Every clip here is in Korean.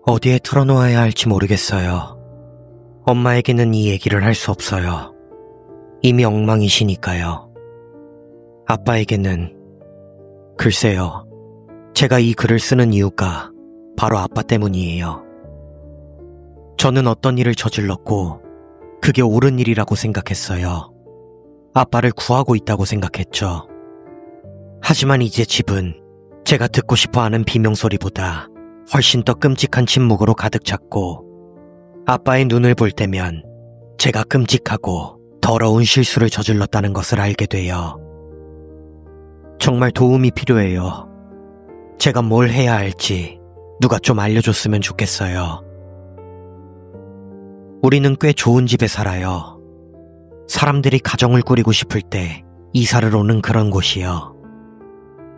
어디에 털어놓아야 할지 모르겠어요. 엄마에게는 이 얘기를 할 수 없어요. 이미 엉망이시니까요. 아빠에게는 글쎄요. 제가 이 글을 쓰는 이유가 바로 아빠 때문이에요. 저는 어떤 일을 저질렀고 그게 옳은 일이라고 생각했어요. 아빠를 구하고 있다고 생각했죠. 하지만 이제 집은 제가 듣고 싶어하는 비명소리보다 훨씬 더 끔찍한 침묵으로 가득 찼고 아빠의 눈을 볼 때면 제가 끔찍하고 더러운 실수를 저질렀다는 것을 알게 돼요. 정말 도움이 필요해요. 제가 뭘 해야 할지 누가 좀 알려줬으면 좋겠어요. 우리는 꽤 좋은 집에 살아요. 사람들이 가정을 꾸리고 싶을 때 이사를 오는 그런 곳이요.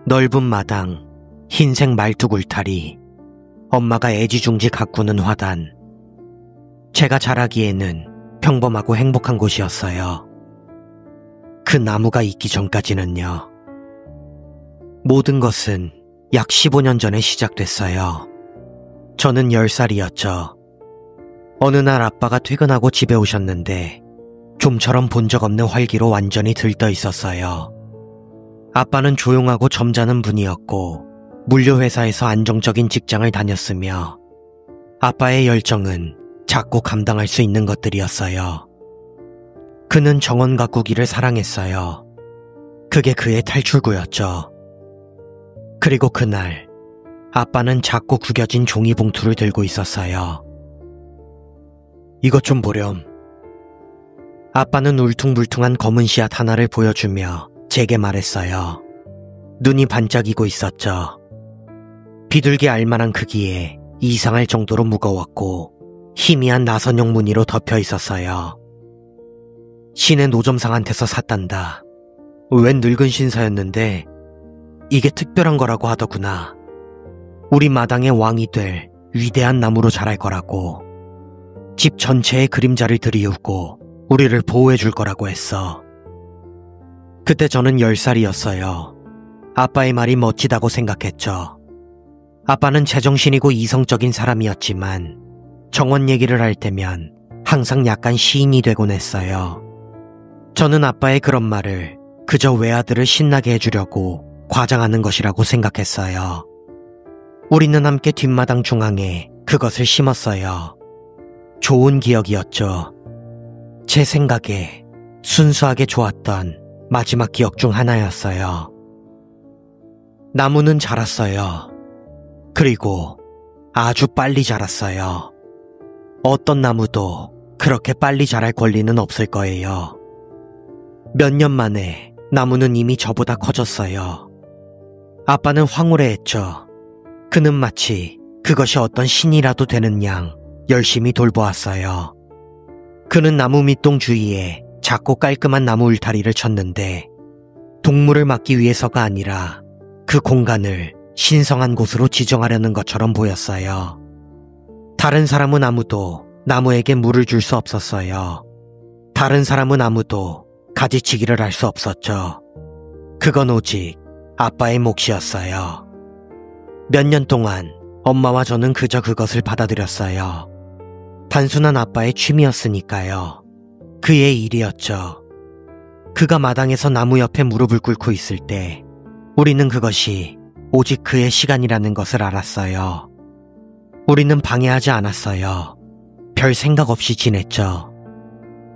넓은 마당, 흰색 말뚝 울타리, 엄마가 애지중지 가꾸는 화단. 제가 자라기에는 평범하고 행복한 곳이었어요. 그 나무가 있기 전까지는요. 모든 것은 약 15년 전에 시작됐어요. 저는 10살이었죠. 어느 날 아빠가 퇴근하고 집에 오셨는데 좀처럼 본 적 없는 활기로 완전히 들떠 있었어요. 아빠는 조용하고 점잖은 분이었고 물류회사에서 안정적인 직장을 다녔으며 아빠의 열정은 작고 감당할 수 있는 것들이었어요. 그는 정원 가꾸기를 사랑했어요. 그게 그의 탈출구였죠. 그리고 그날 아빠는 작고 구겨진 종이봉투를 들고 있었어요. 이것 좀 보렴. 아빠는 울퉁불퉁한 검은 씨앗 하나를 보여주며 제게 말했어요. 눈이 반짝이고 있었죠. 비둘기 알만한 크기에 이상할 정도로 무거웠고 희미한 나선형 무늬로 덮여 있었어요. 시내 노점상한테서 샀단다. 웬 늙은 신사였는데 이게 특별한 거라고 하더구나. 우리 마당의 왕이 될 위대한 나무로 자랄 거라고. 집 전체에 그림자를 들이우고 우리를 보호해 줄 거라고 했어. 그때 저는 10살이었어요. 아빠의 말이 멋지다고 생각했죠. 아빠는 제정신이고 이성적인 사람이었지만 정원 얘기를 할 때면 항상 약간 시인이 되곤 했어요. 저는 아빠의 그런 말을 그저 외아들을 신나게 해주려고 과장하는 것이라고 생각했어요. 우리는 함께 뒷마당 중앙에 그것을 심었어요. 좋은 기억이었죠. 제 생각에 순수하게 좋았던 마지막 기억 중 하나였어요. 나무는 자랐어요. 그리고 아주 빨리 자랐어요. 어떤 나무도 그렇게 빨리 자랄 권리는 없을 거예요. 몇 년 만에 나무는 이미 저보다 커졌어요. 아빠는 황홀해했죠. 그는 마치 그것이 어떤 신이라도 되는 양 열심히 돌보았어요. 그는 나무 밑동 주위에 작고 깔끔한 나무 울타리를 쳤는데 동물을 막기 위해서가 아니라 그 공간을 신성한 곳으로 지정하려는 것처럼 보였어요. 다른 사람은 아무도 나무에게 물을 줄 수 없었어요. 다른 사람은 아무도 가지치기를 할 수 없었죠. 그건 오직 아빠의 몫이었어요. 몇 년 동안 엄마와 저는 그저 그것을 받아들였어요. 단순한 아빠의 취미였으니까요. 그의 일이었죠. 그가 마당에서 나무 옆에 무릎을 꿇고 있을 때 우리는 그것이 오직 그의 시간이라는 것을 알았어요. 우리는 방해하지 않았어요. 별 생각 없이 지냈죠.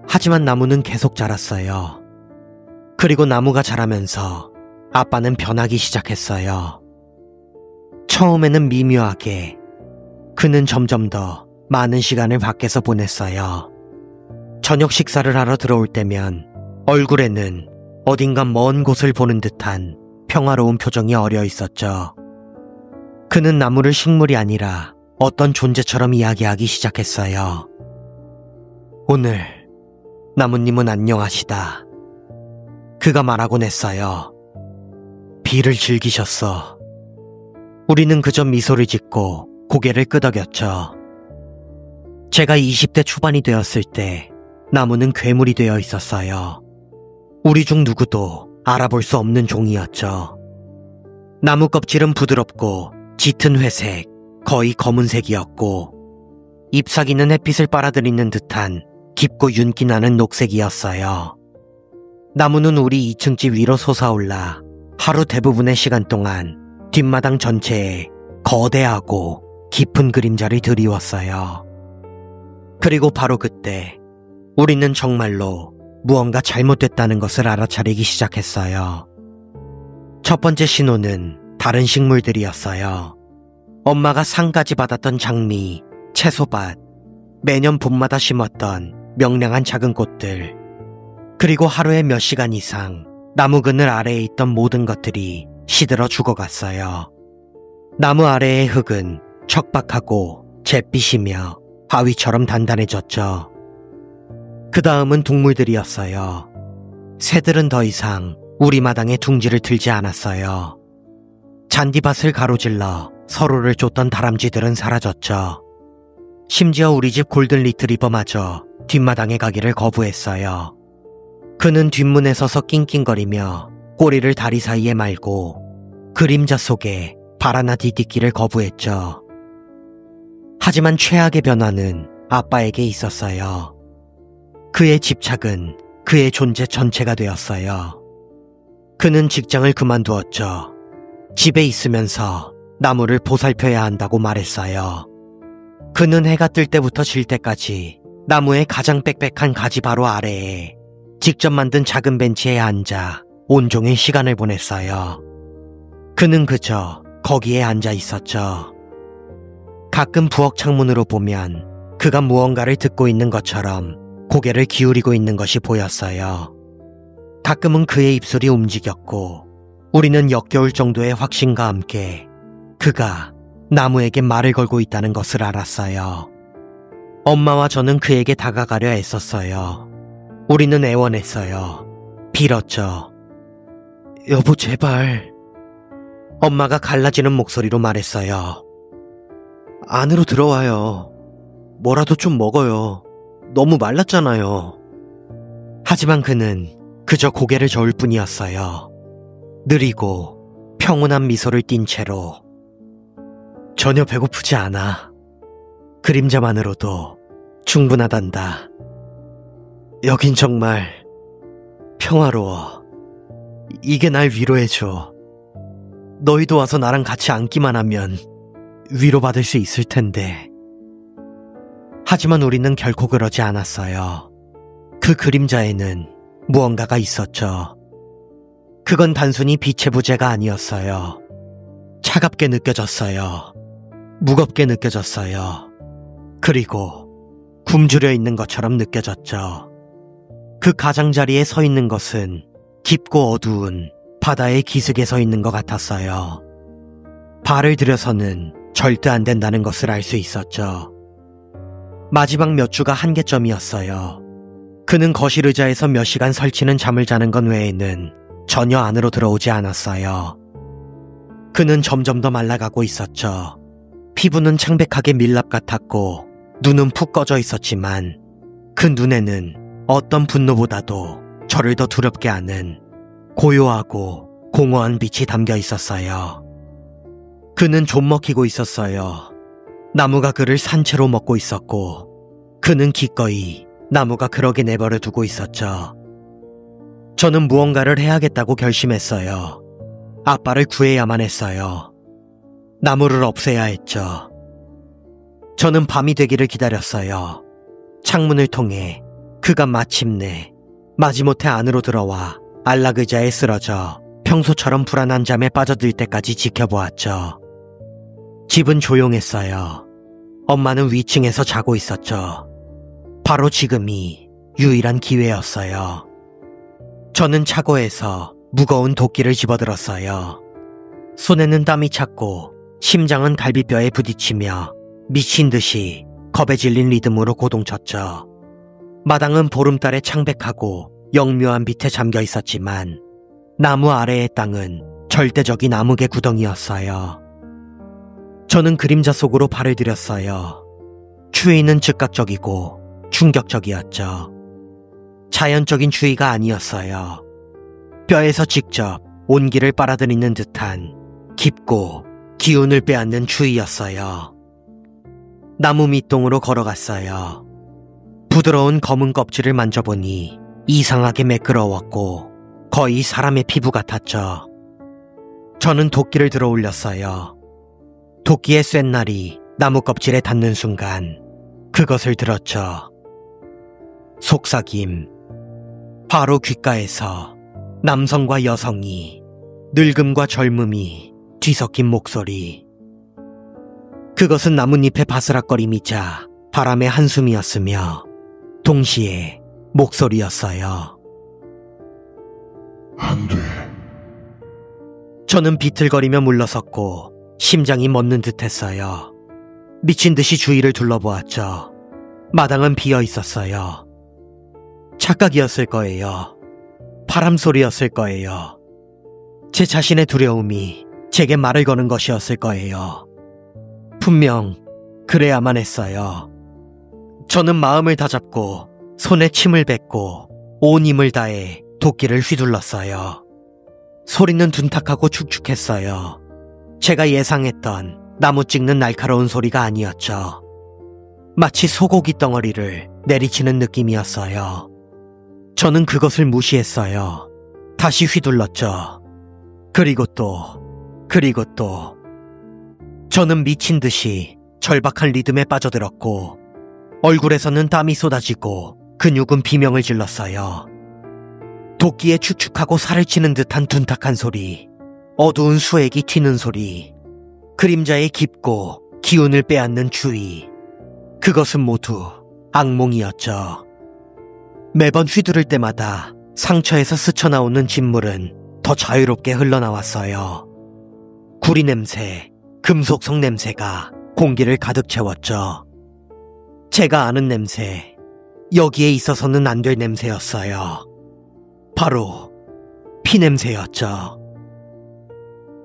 하지만 나무는 계속 자랐어요. 그리고 나무가 자라면서 아빠는 변하기 시작했어요. 처음에는 미묘하게, 그는 점점 더 많은 시간을 밖에서 보냈어요. 저녁 식사를 하러 들어올 때면 얼굴에는 어딘가 먼 곳을 보는 듯한 평화로운 표정이 어려 있었죠. 그는 나무를 식물이 아니라 어떤 존재처럼 이야기하기 시작했어요. 오늘 나무님은 안녕하시다. 그가 말하곤 했어요. 비를 즐기셨어. 우리는 그저 미소를 짓고 고개를 끄덕였죠. 제가 20대 초반이 되었을 때 나무는 괴물이 되어 있었어요. 우리 중 누구도 알아볼 수 없는 종이었죠. 나무 껍질은 부드럽고 짙은 회색, 거의 검은색이었고 잎사귀는 햇빛을 빨아들이는 듯한 깊고 윤기 나는 녹색이었어요. 나무는 우리 2층 집 위로 솟아올라 하루 대부분의 시간 동안 뒷마당 전체에 거대하고 깊은 그림자를 드리웠어요. 그리고 바로 그때 우리는 정말로 무언가 잘못됐다는 것을 알아차리기 시작했어요. 첫 번째 신호는 다른 식물들이었어요. 엄마가 상까지 받았던 장미, 채소밭, 매년 봄마다 심었던 명랑한 작은 꽃들, 그리고 하루에 몇 시간 이상 나무 그늘 아래에 있던 모든 것들이 시들어 죽어갔어요. 나무 아래의 흙은 척박하고 잿빛이며 바위처럼 단단해졌죠. 그 다음은 동물들이었어요. 새들은 더 이상 우리 마당에 둥지를 틀지 않았어요. 잔디밭을 가로질러 서로를 쫓던 다람쥐들은 사라졌죠. 심지어 우리 집 골든 리트리버마저 뒷마당에 가기를 거부했어요. 그는 뒷문에 서서 낑낑거리며 꼬리를 다리 사이에 말고 그림자 속에 바라나 디디기를 거부했죠. 하지만 최악의 변화는 아빠에게 있었어요. 그의 집착은 그의 존재 전체가 되었어요. 그는 직장을 그만두었죠. 집에 있으면서 나무를 보살펴야 한다고 말했어요. 그는 해가 뜰 때부터 질 때까지 나무의 가장 빽빽한 가지 바로 아래에 직접 만든 작은 벤치에 앉아 온종일 시간을 보냈어요. 그는 그저 거기에 앉아 있었죠. 가끔 부엌 창문으로 보면 그가 무언가를 듣고 있는 것처럼 고개를 기울이고 있는 것이 보였어요. 가끔은 그의 입술이 움직였고 우리는 역겨울 정도의 확신과 함께 그가 나무에게 말을 걸고 있다는 것을 알았어요. 엄마와 저는 그에게 다가가려 애썼어요. 우리는 애원했어요. 빌었죠. 여보, 제발. 엄마가 갈라지는 목소리로 말했어요. 안으로 들어와요. 뭐라도 좀 먹어요. 너무 말랐잖아요. 하지만 그는 그저 고개를 저을 뿐이었어요. 느리고 평온한 미소를 띤 채로 전혀 배고프지 않아. 그림자만으로도 충분하단다. 여긴 정말 평화로워. 이게 날 위로해줘. 너희도 와서 나랑 같이 앉기만 하면 위로받을 수 있을 텐데. 하지만 우리는 결코 그러지 않았어요. 그 그림자에는 무언가가 있었죠. 그건 단순히 빛의 부재가 아니었어요. 차갑게 느껴졌어요. 무겁게 느껴졌어요. 그리고 굶주려 있는 것처럼 느껴졌죠. 그 가장자리에 서 있는 것은 깊고 어두운 바다의 기슭에 서 있는 것 같았어요. 발을 들여서는 절대 안 된다는 것을 알 수 있었죠. 마지막 몇 주가 한계점이었어요. 그는 거실 의자에서 몇 시간 설치는 잠을 자는 것 외에는 전혀 안으로 들어오지 않았어요. 그는 점점 더 말라가고 있었죠. 피부는 창백하게 밀랍 같았고 눈은 푹 꺼져 있었지만 그 눈에는 어떤 분노보다도 저를 더 두렵게 하는 고요하고 공허한 빛이 담겨 있었어요. 그는 좀 먹히고 있었어요. 나무가 그를 산채로 먹고 있었고 그는 기꺼이 나무가 그러게 내버려 두고 있었죠. 저는 무언가를 해야겠다고 결심했어요. 아빠를 구해야만 했어요. 나무를 없애야 했죠. 저는 밤이 되기를 기다렸어요. 창문을 통해 그가 마침내 마지못해 안으로 들어와 안락의자에 쓰러져 평소처럼 불안한 잠에 빠져들 때까지 지켜보았죠. 집은 조용했어요. 엄마는 위층에서 자고 있었죠. 바로 지금이 유일한 기회였어요. 저는 차고에서 무거운 도끼를 집어들었어요. 손에는 땀이 찼고 심장은 갈비뼈에 부딪히며 미친 듯이 겁에 질린 리듬으로 고동쳤죠. 마당은 보름달에 창백하고 영묘한 빛에 잠겨 있었지만 나무 아래의 땅은 절대적인 암흑의 구덩이였어요. 저는 그림자 속으로 발을 들였어요. 추위는 즉각적이고 충격적이었죠. 자연적인 추위가 아니었어요. 뼈에서 직접 온기를 빨아들이는 듯한 깊고 기운을 빼앗는 추위였어요. 나무 밑동으로 걸어갔어요. 부드러운 검은 껍질을 만져보니 이상하게 매끄러웠고 거의 사람의 피부 같았죠. 저는 도끼를 들어 올렸어요. 도끼의 쇳 날이 나무 껍질에 닿는 순간 그것을 들었죠. 속삭임. 바로 귓가에서 남성과 여성이, 늙음과 젊음이 뒤섞인 목소리. 그것은 나뭇잎의 바스락거림이자 바람의 한숨이었으며 동시에 목소리였어요. 안 돼. 저는 비틀거리며 물러섰고 심장이 멎는 듯했어요. 미친 듯이 주위를 둘러보았죠. 마당은 비어 있었어요. 착각이었을 거예요. 바람 소리였을 거예요. 제 자신의 두려움이 제게 말을 거는 것이었을 거예요. 분명 그래야만 했어요. 저는 마음을 다잡고 손에 침을 뱉고 온 힘을 다해 도끼를 휘둘렀어요. 소리는 둔탁하고 축축했어요. 제가 예상했던 나무 찍는 날카로운 소리가 아니었죠. 마치 소고기 덩어리를 내리치는 느낌이었어요. 저는 그것을 무시했어요. 다시 휘둘렀죠. 그리고 또. 저는 미친 듯이 절박한 리듬에 빠져들었고 얼굴에서는 땀이 쏟아지고 근육은 비명을 질렀어요. 도끼에 축축하고 살을 치는 듯한 둔탁한 소리, 어두운 수액이 튀는 소리, 그림자의 깊고 기운을 빼앗는 추위. 그것은 모두 악몽이었죠. 매번 휘두를 때마다 상처에서 스쳐나오는 진물은 더 자유롭게 흘러나왔어요. 구리 냄새, 금속성 냄새가 공기를 가득 채웠죠. 제가 아는 냄새, 여기에 있어서는 안 될 냄새였어요. 바로 피 냄새였죠.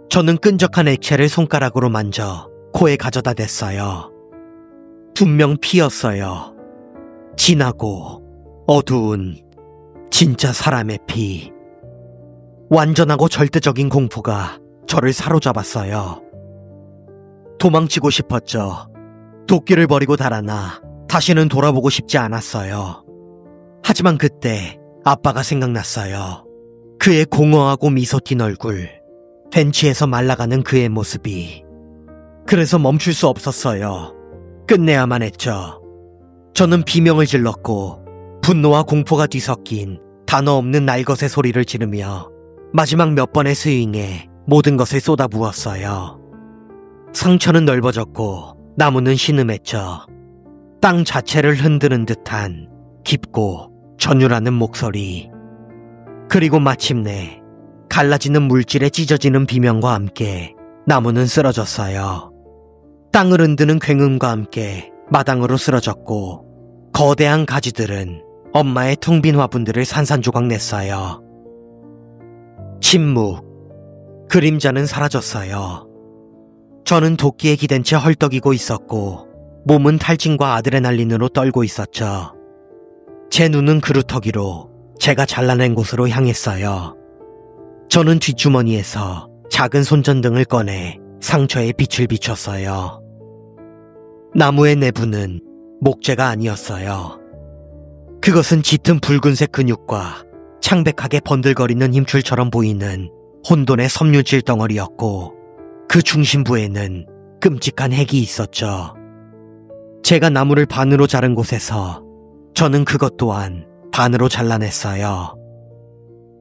저는 끈적한 액체를 손가락으로 만져 코에 가져다 댔어요. 분명 피였어요. 진하고 어두운 진짜 사람의 피. 완전하고 절대적인 공포가 저를 사로잡았어요. 도망치고 싶었죠. 도끼를 버리고 달아나 다시는 돌아보고 싶지 않았어요. 하지만 그때 아빠가 생각났어요. 그의 공허하고 미소 띤 얼굴, 벤치에서 말라가는 그의 모습이. 그래서 멈출 수 없었어요. 끝내야만 했죠. 저는 비명을 질렀고 분노와 공포가 뒤섞인 단어 없는 날것의 소리를 지르며 마지막 몇 번의 스윙에 모든 것을 쏟아부었어요. 상처는 넓어졌고 나무는 신음했죠. 땅 자체를 흔드는 듯한 깊고 전율하는 목소리. 그리고 마침내 갈라지는 물질에 찢어지는 비명과 함께 나무는 쓰러졌어요. 땅을 흔드는 굉음과 함께 마당으로 쓰러졌고 거대한 가지들은 엄마의 텅 빈 화분들을 산산조각 냈어요. 침묵. 그림자는 사라졌어요. 저는 도끼에 기댄 채 헐떡이고 있었고 몸은 탈진과 아드레날린으로 떨고 있었죠. 제 눈은 그루터기로 제가 잘라낸 곳으로 향했어요. 저는 뒷주머니에서 작은 손전등을 꺼내 상처에 빛을 비췄어요. 나무의 내부는 목재가 아니었어요. 그것은 짙은 붉은색 근육과 창백하게 번들거리는 힘줄처럼 보이는 혼돈의 섬유질 덩어리였고 그 중심부에는 끔찍한 핵이 있었죠. 제가 나무를 반으로 자른 곳에서 저는 그것 또한 반으로 잘라냈어요.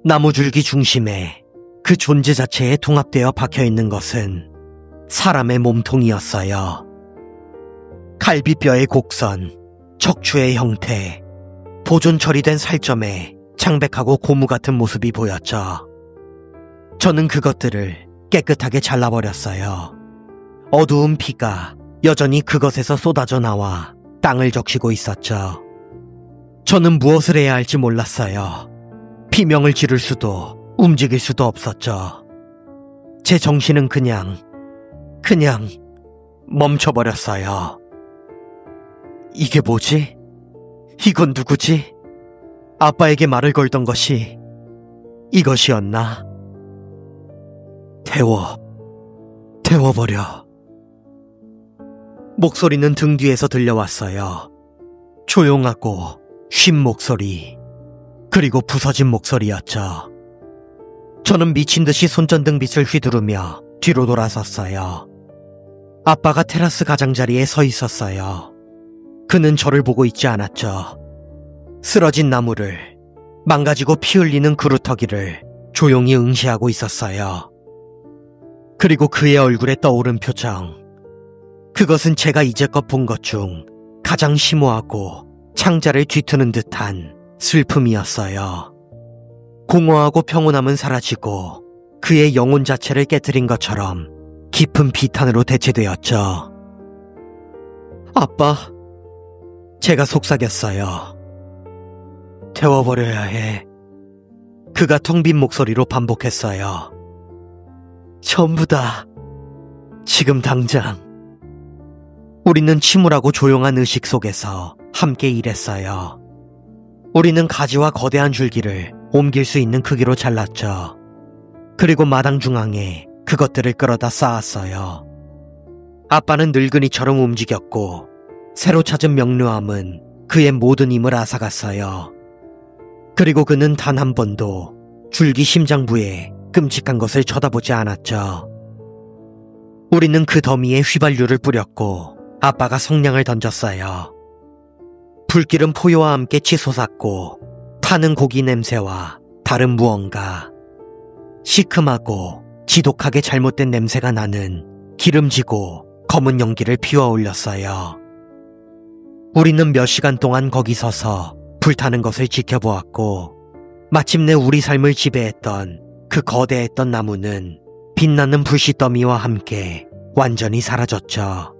나무줄기 중심에 그 존재 자체에 통합되어 박혀있는 것은 사람의 몸통이었어요. 갈비뼈의 곡선, 척추의 형태, 보존 처리된 살점에 창백하고 고무 같은 모습이 보였죠. 저는 그것들을 깨끗하게 잘라버렸어요. 어두운 피가 여전히 그것에서 쏟아져 나와 땅을 적시고 있었죠. 저는 무엇을 해야 할지 몰랐어요. 비명을 지를 수도 움직일 수도 없었죠. 제 정신은 그냥 멈춰버렸어요. 이게 뭐지? 이건 누구지? 아빠에게 말을 걸던 것이 이것이었나? 태워버려. 목소리는 등 뒤에서 들려왔어요. 조용하고 쉰 목소리, 그리고 부서진 목소리였죠. 저는 미친 듯이 손전등빛을 휘두르며 뒤로 돌아섰어요. 아빠가 테라스 가장자리에 서 있었어요. 그는 저를 보고 있지 않았죠. 쓰러진 나무를, 망가지고 피 흘리는 그루터기를 조용히 응시하고 있었어요. 그리고 그의 얼굴에 떠오른 표정, 그것은 제가 이제껏 본 것 중 가장 심오하고 창자를 뒤트는 듯한 슬픔이었어요. 공허하고 평온함은 사라지고 그의 영혼 자체를 깨트린 것처럼 깊은 비탄으로 대체되었죠. 아빠, 제가 속삭였어요. 태워버려야 해. 그가 텅 빈 목소리로 반복했어요. 전부 다. 지금 당장. 우리는 침울하고 조용한 의식 속에서 함께 일했어요. 우리는 가지와 거대한 줄기를 옮길 수 있는 크기로 잘랐죠. 그리고 마당 중앙에 그것들을 끌어다 쌓았어요. 아빠는 늙은이처럼 움직였고 새로 찾은 명료함은 그의 모든 힘을 앗아갔어요. 그리고 그는 단 한 번도 줄기 심장부에 끔찍한 것을 쳐다보지 않았죠. 우리는 그 더미에 휘발유를 뿌렸고 아빠가 성냥을 던졌어요. 불길은 포효와 함께 치솟았고 타는 고기 냄새와 다른 무언가, 시큼하고 지독하게 잘못된 냄새가 나는 기름지고 검은 연기를 피워 올렸어요. 우리는 몇 시간 동안 거기 서서 불타는 것을 지켜보았고 마침내 우리 삶을 지배했던 그 거대했던 나무는 빛나는 불씨더미와 함께 완전히 사라졌죠.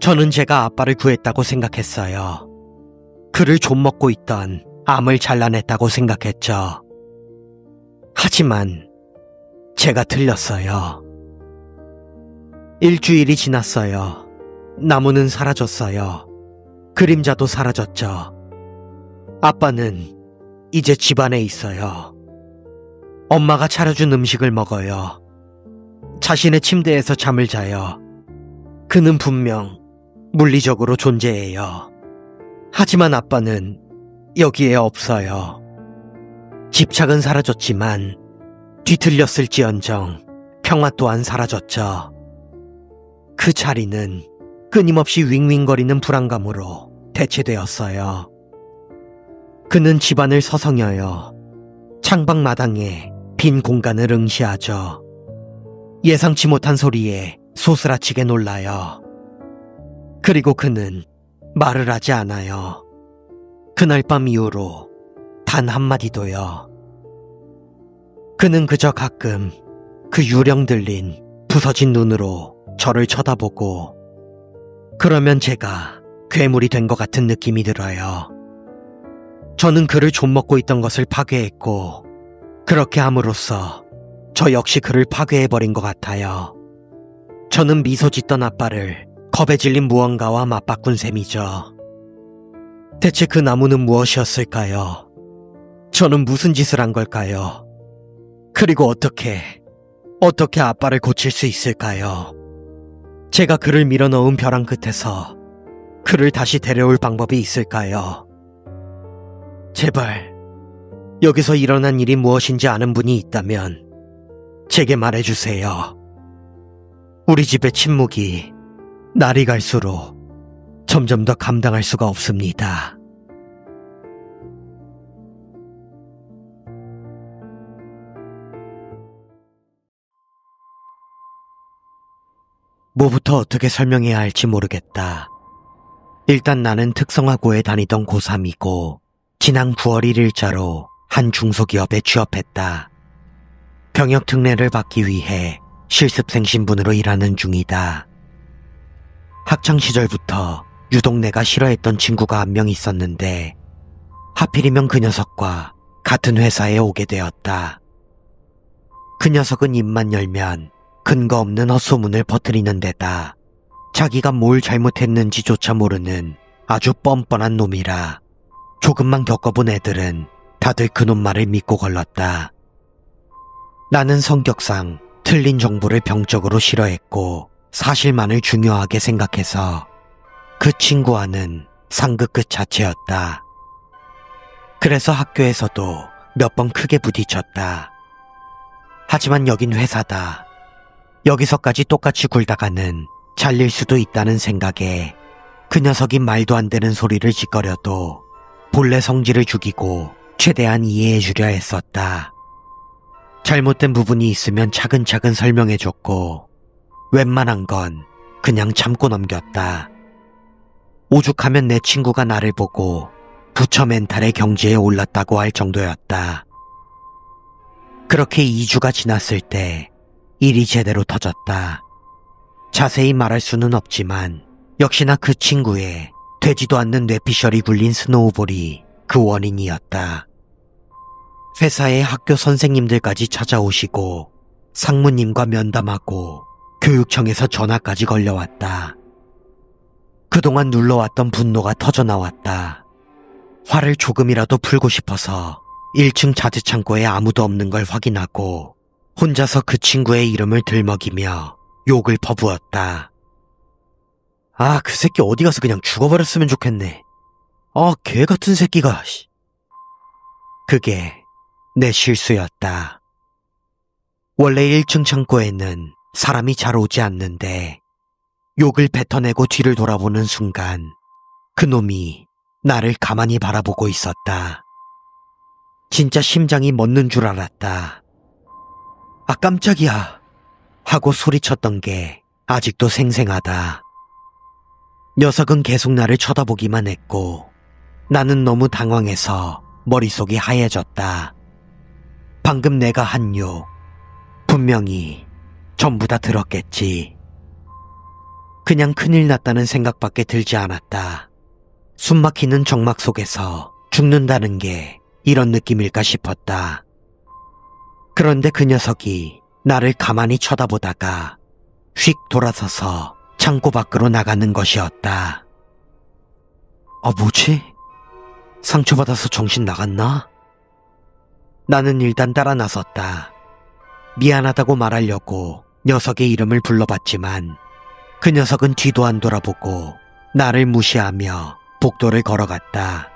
저는 제가 아빠를 구했다고 생각했어요. 그를 좀먹고 있던 암을 잘라냈다고 생각했죠. 하지만 제가 틀렸어요. 일주일이 지났어요. 나무는 사라졌어요. 그림자도 사라졌죠. 아빠는 이제 집안에 있어요. 엄마가 차려준 음식을 먹어요. 자신의 침대에서 잠을 자요. 그는 분명 물리적으로 존재해요. 하지만 아빠는 여기에 없어요. 집착은 사라졌지만 뒤틀렸을지언정 평화 또한 사라졌죠. 그 자리는 끊임없이 윙윙거리는 불안감으로 대체되었어요. 그는 집안을 서성여요. 창밖 마당에 빈 공간을 응시하죠. 예상치 못한 소리에 소스라치게 놀라요. 그리고 그는 말을 하지 않아요. 그날 밤 이후로 단 한마디도요. 그는 그저 가끔 그 유령 들린 부서진 눈으로 저를 쳐다보고 그러면 제가 괴물이 된 것 같은 느낌이 들어요. 저는 그를 좀먹고 있던 것을 파괴했고 그렇게 함으로써 저 역시 그를 파괴해버린 것 같아요. 저는 미소 짓던 아빠를 겁에 질린 무언가와 맞바꾼 셈이죠. 대체 그 나무는 무엇이었을까요? 저는 무슨 짓을 한 걸까요? 그리고 어떻게 아빠를 고칠 수 있을까요? 제가 그를 밀어넣은 벼랑 끝에서 그를 다시 데려올 방법이 있을까요? 제발 여기서 일어난 일이 무엇인지 아는 분이 있다면 제게 말해주세요. 우리 집의 침묵이 날이 갈수록 점점 더 감당할 수가 없습니다. 뭐부터 어떻게 설명해야 할지 모르겠다. 일단 나는 특성화고에 다니던 고3이고 지난 9월 1일자로 한 중소기업에 취업했다. 병역 특례를 받기 위해 실습생 신분으로 일하는 중이다. 학창시절부터 유독 내가 싫어했던 친구가 한 명 있었는데 하필이면 그 녀석과 같은 회사에 오게 되었다. 그 녀석은 입만 열면 근거 없는 헛소문을 퍼뜨리는 데다 자기가 뭘 잘못했는지조차 모르는 아주 뻔뻔한 놈이라 조금만 겪어본 애들은 다들 그놈 말을 믿고 걸렀다. 나는 성격상 틀린 정보를 병적으로 싫어했고 사실만을 중요하게 생각해서 그 친구와는 상극 끝 자체였다. 그래서 학교에서도 몇 번 크게 부딪혔다. 하지만 여긴 회사다. 여기서까지 똑같이 굴다가는 잘릴 수도 있다는 생각에 그 녀석이 말도 안 되는 소리를 짓거려도 본래 성질을 죽이고 최대한 이해해주려 했었다. 잘못된 부분이 있으면 차근차근 설명해줬고 웬만한 건 그냥 참고 넘겼다. 오죽하면 내 친구가 나를 보고 부처 멘탈의 경지에 올랐다고 할 정도였다. 그렇게 2주가 지났을 때 일이 제대로 터졌다. 자세히 말할 수는 없지만 역시나 그 친구의 되지도 않는 뇌피셜이 굴린 스노우볼이 그 원인이었다. 회사의 학교 선생님들까지 찾아오시고 상무님과 면담하고 교육청에서 전화까지 걸려왔다. 그동안 눌러왔던 분노가 터져나왔다. 화를 조금이라도 풀고 싶어서 1층 자재창고에 아무도 없는 걸 확인하고 혼자서 그 친구의 이름을 들먹이며 욕을 퍼부었다. 아, 그 새끼 어디 가서 그냥 죽어버렸으면 좋겠네. 아, 개 같은 새끼가. 그게 내 실수였다. 원래 1층 창고에는 사람이 잘 오지 않는데 욕을 뱉어내고 뒤를 돌아보는 순간 그놈이 나를 가만히 바라보고 있었다. 진짜 심장이 멎는 줄 알았다. 아, 깜짝이야 하고 소리쳤던 게 아직도 생생하다. 녀석은 계속 나를 쳐다보기만 했고 나는 너무 당황해서 머릿속이 하얘졌다. 방금 내가 한 욕 분명히 전부 다 들었겠지. 그냥 큰일 났다는 생각밖에 들지 않았다. 숨막히는 정막 속에서 죽는다는 게 이런 느낌일까 싶었다. 그런데 그 녀석이 나를 가만히 쳐다보다가 휙 돌아서서 창고 밖으로 나가는 것이었다. 아, 뭐지? 상처받아서 정신 나갔나? 나는 일단 따라 나섰다. 미안하다고 말하려고 녀석의 이름을 불러봤지만 그 녀석은 뒤도 안 돌아보고 나를 무시하며 복도를 걸어갔다.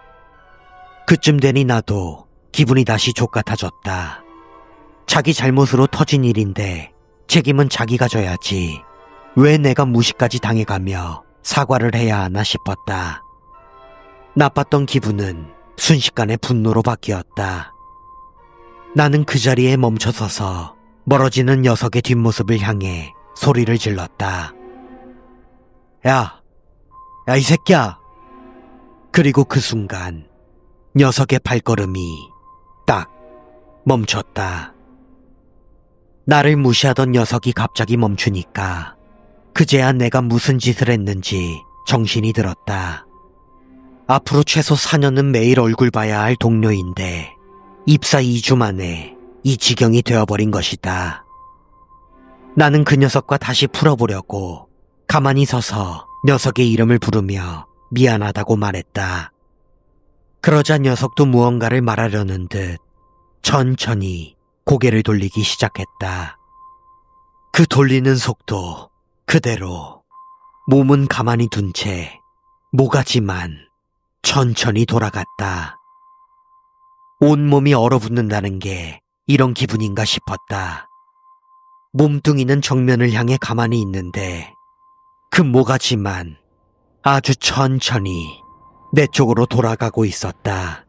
그쯤 되니 나도 기분이 다시 족같아졌다. 자기 잘못으로 터진 일인데 책임은 자기가 져야지. 왜 내가 무시까지 당해가며 사과를 해야 하나 싶었다. 나빴던 기분은 순식간에 분노로 바뀌었다. 나는 그 자리에 멈춰서서 멀어지는 녀석의 뒷모습을 향해 소리를 질렀다. 야, 이 새끼야. 그리고 그 순간 녀석의 발걸음이 딱 멈췄다. 나를 무시하던 녀석이 갑자기 멈추니까 그제야 내가 무슨 짓을 했는지 정신이 들었다. 앞으로 최소 4년은 매일 얼굴 봐야 할 동료인데 입사 2주 만에 이 지경이 되어버린 것이다. 나는 그 녀석과 다시 풀어보려고 가만히 서서 녀석의 이름을 부르며 미안하다고 말했다. 그러자 녀석도 무언가를 말하려는 듯 천천히 고개를 돌리기 시작했다. 그 돌리는 속도 그대로 몸은 가만히 둔 채 모가지만 천천히 돌아갔다. 온몸이 얼어붙는다는 게 이런 기분인가 싶었다. 몸뚱이는 정면을 향해 가만히 있는데 그 모가지만 아주 천천히 내 쪽으로 돌아가고 있었다.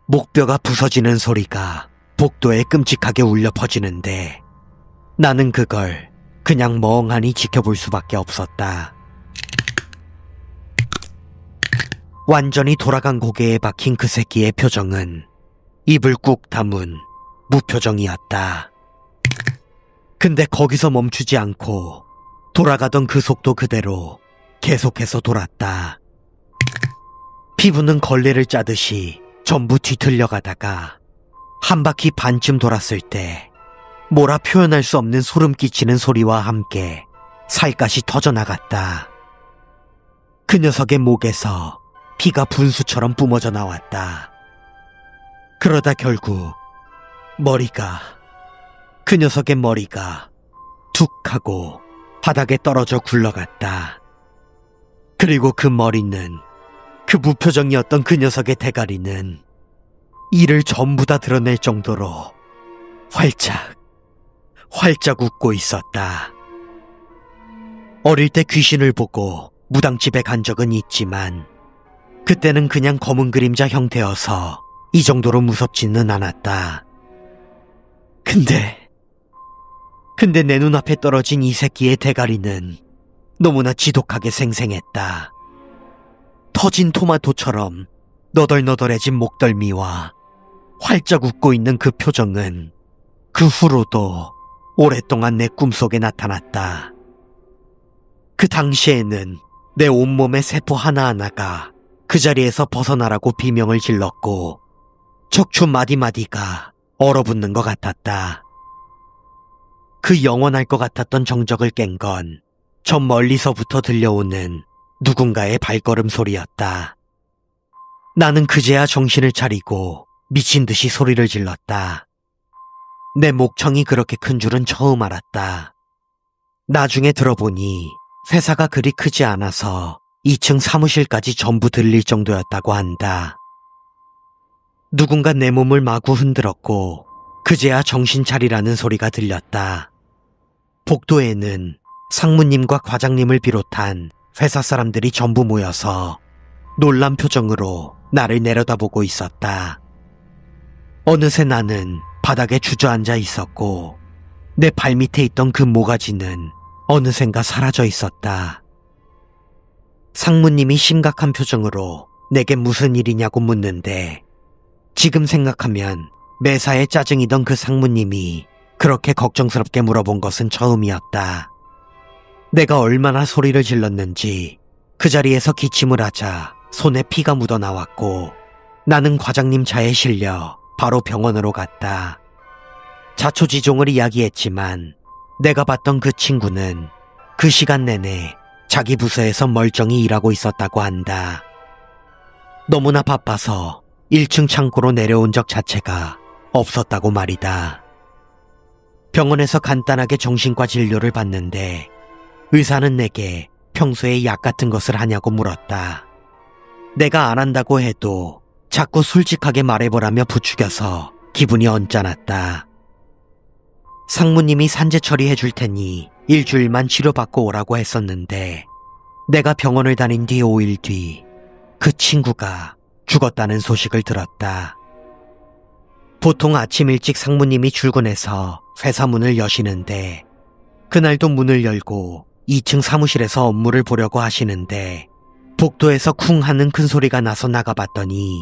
목뼈가 부서지는 소리가 복도에 끔찍하게 울려 퍼지는데 나는 그걸 그냥 멍하니 지켜볼 수밖에 없었다. 완전히 돌아간 고개에 박힌 그 새끼의 표정은 입을 꾹 다문 무표정이었다. 근데 거기서 멈추지 않고 돌아가던 그 속도 그대로 계속해서 돌았다. 피부는 걸레를 짜듯이 전부 뒤틀려가다가 한 바퀴 반쯤 돌았을 때 뭐라 표현할 수 없는 소름 끼치는 소리와 함께 살갗이 터져나갔다. 그 녀석의 목에서 피가 분수처럼 뿜어져 나왔다. 그러다 결국 그 녀석의 머리가 툭 하고 바닥에 떨어져 굴러갔다. 그리고 그 머리는, 그 무표정이었던 그 녀석의 대가리는 이를 전부 다 드러낼 정도로 활짝 웃고 있었다. 어릴 때 귀신을 보고 무당집에 간 적은 있지만 그때는 그냥 검은 그림자 형태여서 이 정도로 무섭지는 않았다. 근데 내 눈앞에 떨어진 이 새끼의 대가리는 너무나 지독하게 생생했다. 터진 토마토처럼 너덜너덜해진 목덜미와 활짝 웃고 있는 그 표정은 그 후로도 오랫동안 내 꿈속에 나타났다. 그 당시에는 내 온몸의 세포 하나하나가 그 자리에서 벗어나라고 비명을 질렀고 척추 마디마디가 얼어붙는 것 같았다. 그 영원할 것 같았던 정적을 깬 건 저 멀리서부터 들려오는 누군가의 발걸음 소리였다. 나는 그제야 정신을 차리고 미친 듯이 소리를 질렀다. 내 목청이 그렇게 큰 줄은 처음 알았다. 나중에 들어보니 회사가 그리 크지 않아서 2층 사무실까지 전부 들릴 정도였다고 한다. 누군가 내 몸을 마구 흔들었고 그제야 정신 차리라는 소리가 들렸다. 복도에는 상무님과 과장님을 비롯한 회사 사람들이 전부 모여서 놀란 표정으로 나를 내려다보고 있었다. 어느새 나는 바닥에 주저앉아 있었고 내 발밑에 있던 그 모가지는 어느샌가 사라져 있었다. 상무님이 심각한 표정으로 내게 무슨 일이냐고 묻는데 지금 생각하면 매사에 짜증이던 그 상무님이 그렇게 걱정스럽게 물어본 것은 처음이었다. 내가 얼마나 소리를 질렀는지 그 자리에서 기침을 하자 손에 피가 묻어나왔고 나는 과장님 차에 실려 바로 병원으로 갔다. 자초지종을 이야기했지만 내가 봤던 그 친구는 그 시간 내내 자기 부서에서 멀쩡히 일하고 있었다고 한다. 너무나 바빠서 1층 창고로 내려온 적 자체가 없었다고 말이다. 병원에서 간단하게 정신과 진료를 받는데 의사는 내게 평소에 약 같은 것을 하냐고 물었다. 내가 안 한다고 해도 자꾸 솔직하게 말해보라며 부추겨서 기분이 언짢았다. 상무님이 산재 처리해줄 테니 일주일만 치료받고 오라고 했었는데 내가 병원을 다닌 뒤 5일 뒤 그 친구가 죽었다는 소식을 들었다. 보통 아침 일찍 상무님이 출근해서 회사 문을 여시는데 그날도 문을 열고 2층 사무실에서 업무를 보려고 하시는데 복도에서 쿵 하는 큰 소리가 나서 나가봤더니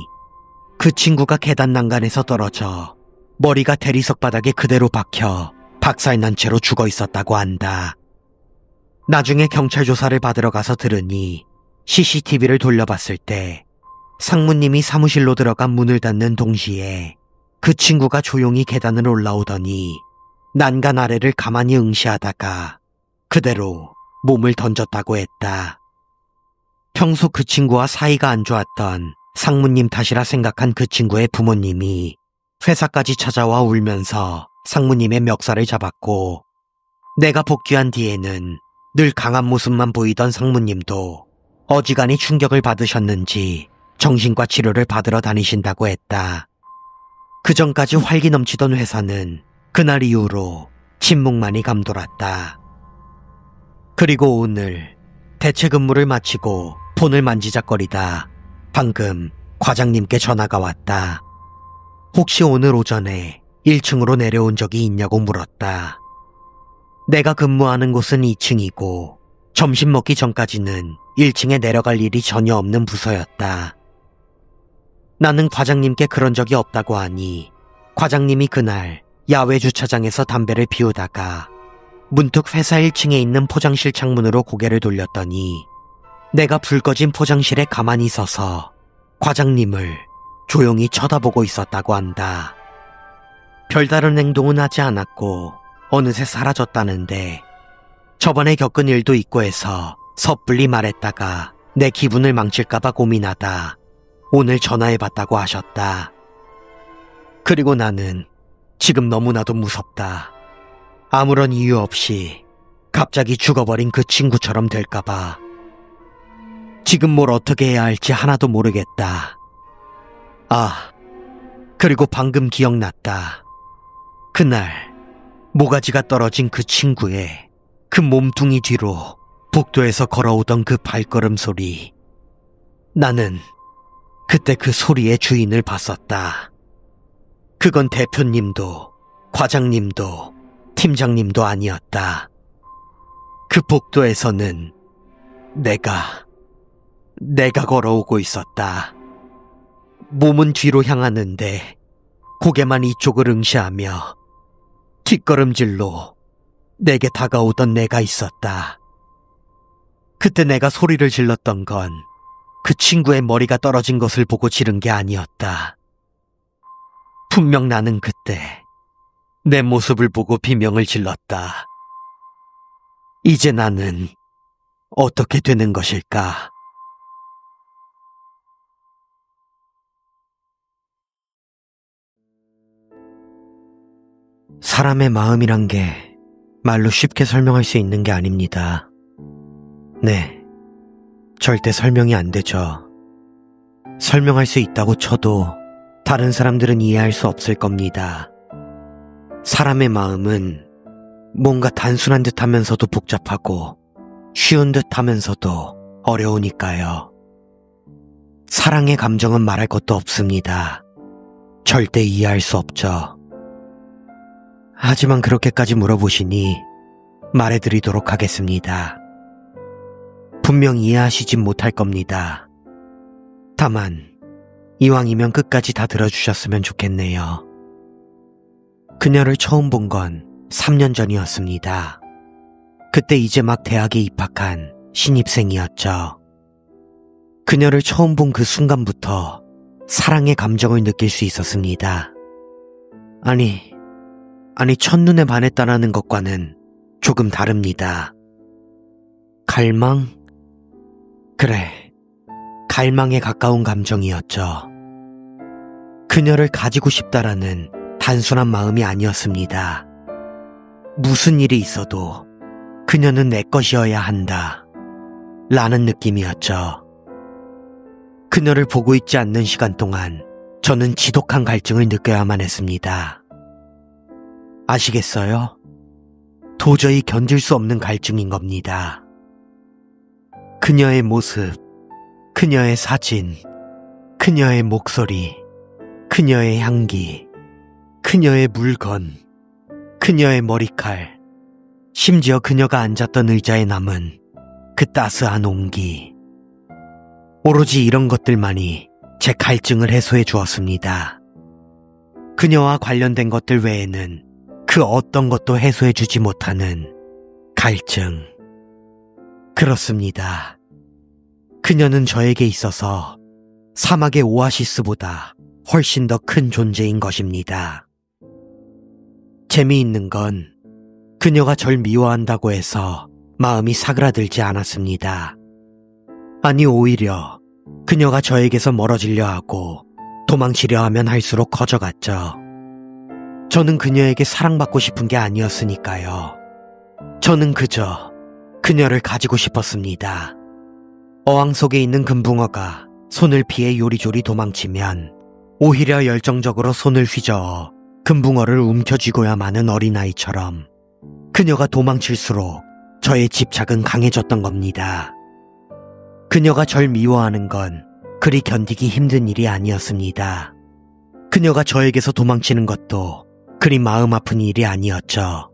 그 친구가 계단 난간에서 떨어져 머리가 대리석 바닥에 그대로 박혀 박살난 채로 죽어 있었다고 한다. 나중에 경찰 조사를 받으러 가서 들으니 CCTV를 돌려봤을 때 상무님이 사무실로 들어가 문을 닫는 동시에 그 친구가 조용히 계단을 올라오더니 난간 아래를 가만히 응시하다가 그대로 몸을 던졌다고 했다. 평소 그 친구와 사이가 안 좋았던 상무님 탓이라 생각한 그 친구의 부모님이 회사까지 찾아와 울면서 상무님의 멱살을 잡았고 내가 복귀한 뒤에는 늘 강한 모습만 보이던 상무님도 어지간히 충격을 받으셨는지 정신과 치료를 받으러 다니신다고 했다. 그전까지 활기 넘치던 회사는 그날 이후로 침묵만이 감돌았다. 그리고 오늘 대체 근무를 마치고 폰을 만지작거리다 방금 과장님께 전화가 왔다. 혹시 오늘 오전에 1층으로 내려온 적이 있냐고 물었다. 내가 근무하는 곳은 2층이고 점심 먹기 전까지는 1층에 내려갈 일이 전혀 없는 부서였다. 나는 과장님께 그런 적이 없다고 하니 과장님이 그날 야외 주차장에서 담배를 피우다가 문득 회사 1층에 있는 포장실 창문으로 고개를 돌렸더니 내가 불 꺼진 포장실에 가만히 서서 과장님을 조용히 쳐다보고 있었다고 한다. 별다른 행동은 하지 않았고 어느새 사라졌다는데 저번에 겪은 일도 있고 해서 섣불리 말했다가 내 기분을 망칠까봐 고민하다 오늘 전화해봤다고 하셨다. 그리고 나는 지금 너무나도 무섭다. 아무런 이유 없이 갑자기 죽어버린 그 친구처럼 될까봐. 지금 뭘 어떻게 해야 할지 하나도 모르겠다. 아, 그리고 방금 기억났다. 그날 모가지가 떨어진 그 친구의 그 몸뚱이 뒤로 복도에서 걸어오던 그 발걸음 소리. 나는 그때 그 소리의 주인을 봤었다. 그건 대표님도 과장님도 팀장님도 아니었다. 그 복도에서는 내가 걸어오고 있었다. 몸은 뒤로 향하는데 고개만 이쪽을 응시하며 뒷걸음질로 내게 다가오던 내가 있었다. 그때 내가 소리를 질렀던 건 그 친구의 머리가 떨어진 것을 보고 지른 게 아니었다. 분명 나는 그때 내 모습을 보고 비명을 질렀다. 이제 나는 어떻게 되는 것일까? 사람의 마음이란 게 말로 쉽게 설명할 수 있는 게 아닙니다. 네, 절대 설명이 안 되죠. 설명할 수 있다고 쳐도 다른 사람들은 이해할 수 없을 겁니다. 사람의 마음은 뭔가 단순한 듯 하면서도 복잡하고 쉬운 듯 하면서도 어려우니까요. 사랑의 감정은 말할 것도 없습니다. 절대 이해할 수 없죠. 하지만 그렇게까지 물어보시니 말해드리도록 하겠습니다. 분명 이해하시진 못할 겁니다. 다만 이왕이면 끝까지 다 들어주셨으면 좋겠네요. 그녀를 처음 본 건 3년 전이었습니다. 그때 이제 막 대학에 입학한 신입생이었죠. 그녀를 처음 본 그 순간부터 사랑의 감정을 느낄 수 있었습니다. 아니 첫눈에 반했다라는 것과는 조금 다릅니다. 갈망? 그래, 갈망에 가까운 감정이었죠. 그녀를 가지고 싶다라는 단순한 마음이 아니었습니다. 무슨 일이 있어도 그녀는 내 것이어야 한다 라는 느낌이었죠. 그녀를 보고 있지 않는 시간 동안 저는 지독한 갈증을 느껴야만 했습니다. 아시겠어요? 도저히 견딜 수 없는 갈증인 겁니다. 그녀의 모습, 그녀의 사진, 그녀의 목소리, 그녀의 향기, 그녀의 물건, 그녀의 머리칼, 심지어 그녀가 앉았던 의자에 남은 그 따스한 온기. 오로지 이런 것들만이 제 갈증을 해소해 주었습니다. 그녀와 관련된 것들 외에는 그 어떤 것도 해소해 주지 못하는 갈증. 그렇습니다. 그녀는 저에게 있어서 사막의 오아시스보다 훨씬 더 큰 존재인 것입니다. 재미있는 건 그녀가 절 미워한다고 해서 마음이 사그라들지 않았습니다. 아니, 오히려 그녀가 저에게서 멀어지려 하고 도망치려 하면 할수록 커져갔죠. 저는 그녀에게 사랑받고 싶은 게 아니었으니까요. 저는 그저 그녀를 가지고 싶었습니다. 어항 속에 있는 금붕어가 손을 피해 요리조리 도망치면 오히려 열정적으로 손을 휘저어 금붕어를 움켜쥐고야 마는 어린아이처럼 그녀가 도망칠수록 저의 집착은 강해졌던 겁니다. 그녀가 절 미워하는 건 그리 견디기 힘든 일이 아니었습니다. 그녀가 저에게서 도망치는 것도 그리 마음 아픈 일이 아니었죠.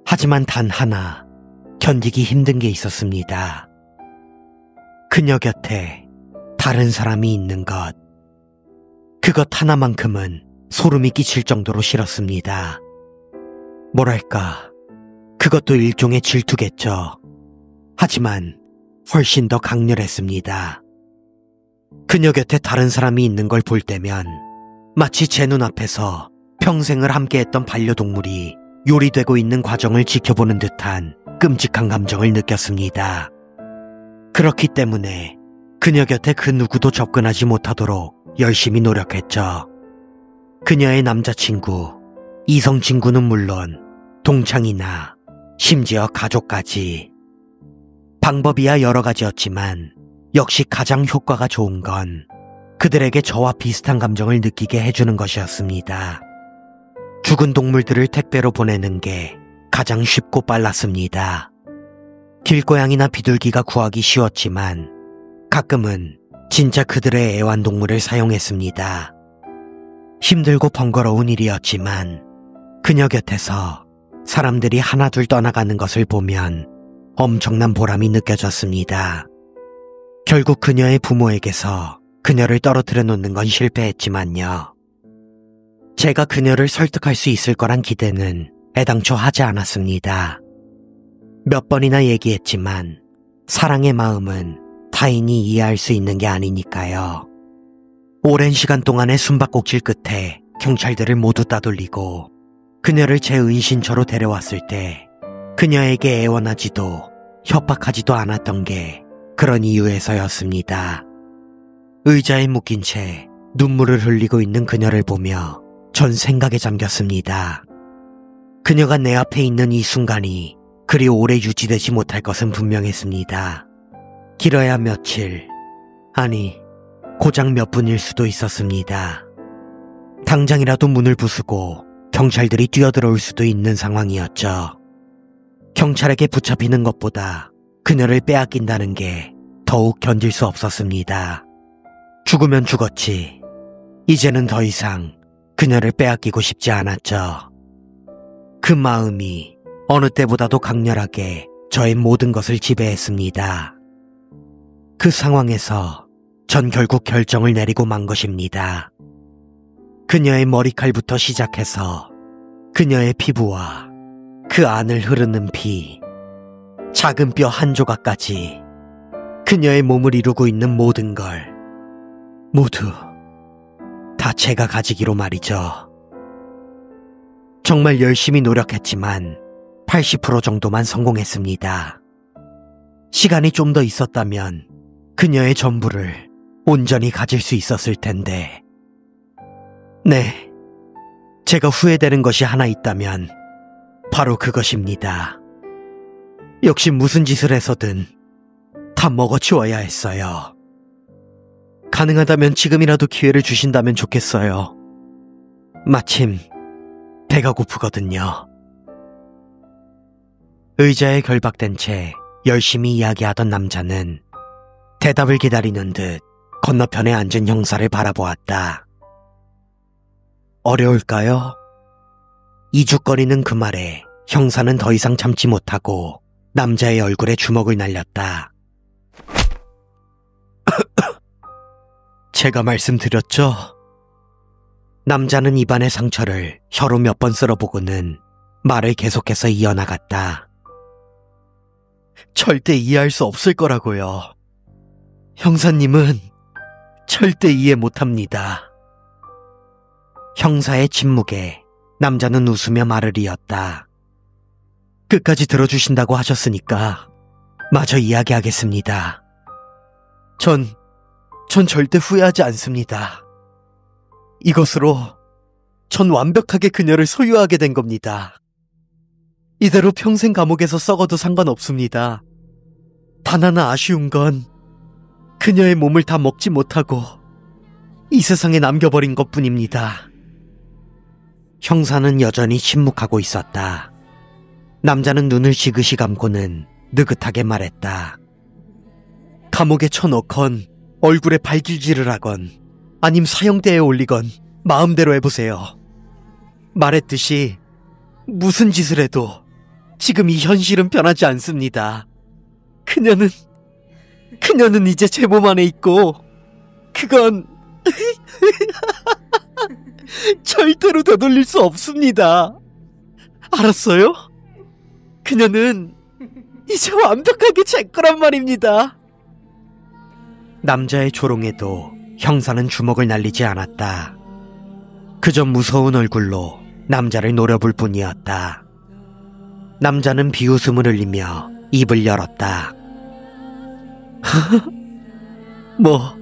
하지만 단 하나 견디기 힘든 게 있었습니다. 그녀 곁에 다른 사람이 있는 것. 그것 하나만큼은 소름이 끼칠 정도로 싫었습니다. 뭐랄까, 그것도 일종의 질투겠죠. 하지만 훨씬 더 강렬했습니다. 그녀 곁에 다른 사람이 있는 걸 볼 때면 마치 제 눈앞에서 평생을 함께했던 반려동물이 요리되고 있는 과정을 지켜보는 듯한 끔찍한 감정을 느꼈습니다. 그렇기 때문에 그녀 곁에 그 누구도 접근하지 못하도록 열심히 노력했죠. 그녀의 남자친구, 이성친구는 물론 동창이나 심지어 가족까지. 방법이야 여러 가지였지만 역시 가장 효과가 좋은 건 그들에게 저와 비슷한 감정을 느끼게 해주는 것이었습니다. 죽은 동물들을 택배로 보내는 게 가장 쉽고 빨랐습니다. 길고양이나 비둘기가 구하기 쉬웠지만 가끔은 진짜 그들의 애완동물을 사용했습니다. 힘들고 번거로운 일이었지만 그녀 곁에서 사람들이 하나둘 떠나가는 것을 보면 엄청난 보람이 느껴졌습니다. 결국 그녀의 부모에게서 그녀를 떨어뜨려 놓는 건 실패했지만요. 제가 그녀를 설득할 수 있을 거란 기대는 애당초 하지 않았습니다. 몇 번이나 얘기했지만 사랑의 마음은 타인이 이해할 수 있는 게 아니니까요. 오랜 시간 동안의 숨바꼭질 끝에 경찰들을 모두 따돌리고 그녀를 제 은신처로 데려왔을 때 그녀에게 애원하지도 협박하지도 않았던 게 그런 이유에서였습니다. 의자에 묶인 채 눈물을 흘리고 있는 그녀를 보며 전 생각에 잠겼습니다. 그녀가 내 앞에 있는 이 순간이 그리 오래 유지되지 못할 것은 분명했습니다. 길어야 며칠, 아니 고작 몇 분일 수도 있었습니다. 당장이라도 문을 부수고 경찰들이 뛰어들어올 수도 있는 상황이었죠. 경찰에게 붙잡히는 것보다 그녀를 빼앗긴다는 게 더욱 견딜 수 없었습니다. 죽으면 죽었지. 이제는 더 이상 그녀를 빼앗기고 싶지 않았죠. 그 마음이 어느 때보다도 강렬하게 저의 모든 것을 지배했습니다. 그 상황에서 전 결국 결정을 내리고 만 것입니다. 그녀의 머리칼부터 시작해서 그녀의 피부와 그 안을 흐르는 피, 작은 뼈 한 조각까지 그녀의 몸을 이루고 있는 모든 걸 모두 다 제가 가지기로 말이죠. 정말 열심히 노력했지만 80% 정도만 성공했습니다. 시간이 좀 더 있었다면 그녀의 전부를 온전히 가질 수 있었을 텐데. 네, 제가 후회되는 것이 하나 있다면 바로 그것입니다. 역시 무슨 짓을 해서든 다 먹어치워야 했어요. 가능하다면 지금이라도 기회를 주신다면 좋겠어요. 마침 배가 고프거든요. 의자에 결박된 채 열심히 이야기하던 남자는 대답을 기다리는 듯 건너편에 앉은 형사를 바라보았다. 어려울까요? 이죽거리는 그 말에 형사는 더 이상 참지 못하고 남자의 얼굴에 주먹을 날렸다. 제가 말씀드렸죠? 남자는 입안의 상처를 혀로 몇 번 쓸어보고는 말을 계속해서 이어나갔다. 절대 이해할 수 없을 거라고요. 형사님은 절대 이해 못합니다. 형사의 침묵에 남자는 웃으며 말을 이었다. 끝까지 들어주신다고 하셨으니까 마저 이야기하겠습니다. 전 절대 후회하지 않습니다. 이것으로 전 완벽하게 그녀를 소유하게 된 겁니다. 이대로 평생 감옥에서 썩어도 상관없습니다. 단 하나 아쉬운 건 그녀의 몸을 다 먹지 못하고 이 세상에 남겨버린 것뿐입니다. 형사는 여전히 침묵하고 있었다. 남자는 눈을 지그시 감고는 느긋하게 말했다. 감옥에 쳐넣건 얼굴에 발길질을 하건 아님 사형대에 올리건 마음대로 해보세요. 말했듯이 무슨 짓을 해도 지금 이 현실은 변하지 않습니다. 그녀는 이제 제 몸 안에 있고 그건 절대로 되돌릴 수 없습니다. 알았어요? 그녀는 이제 완벽하게 제 거란 말입니다. 남자의 조롱에도 형사는 주먹을 날리지 않았다. 그저 무서운 얼굴로 남자를 노려볼 뿐이었다. 남자는 비웃음을 흘리며 입을 열었다. 뭐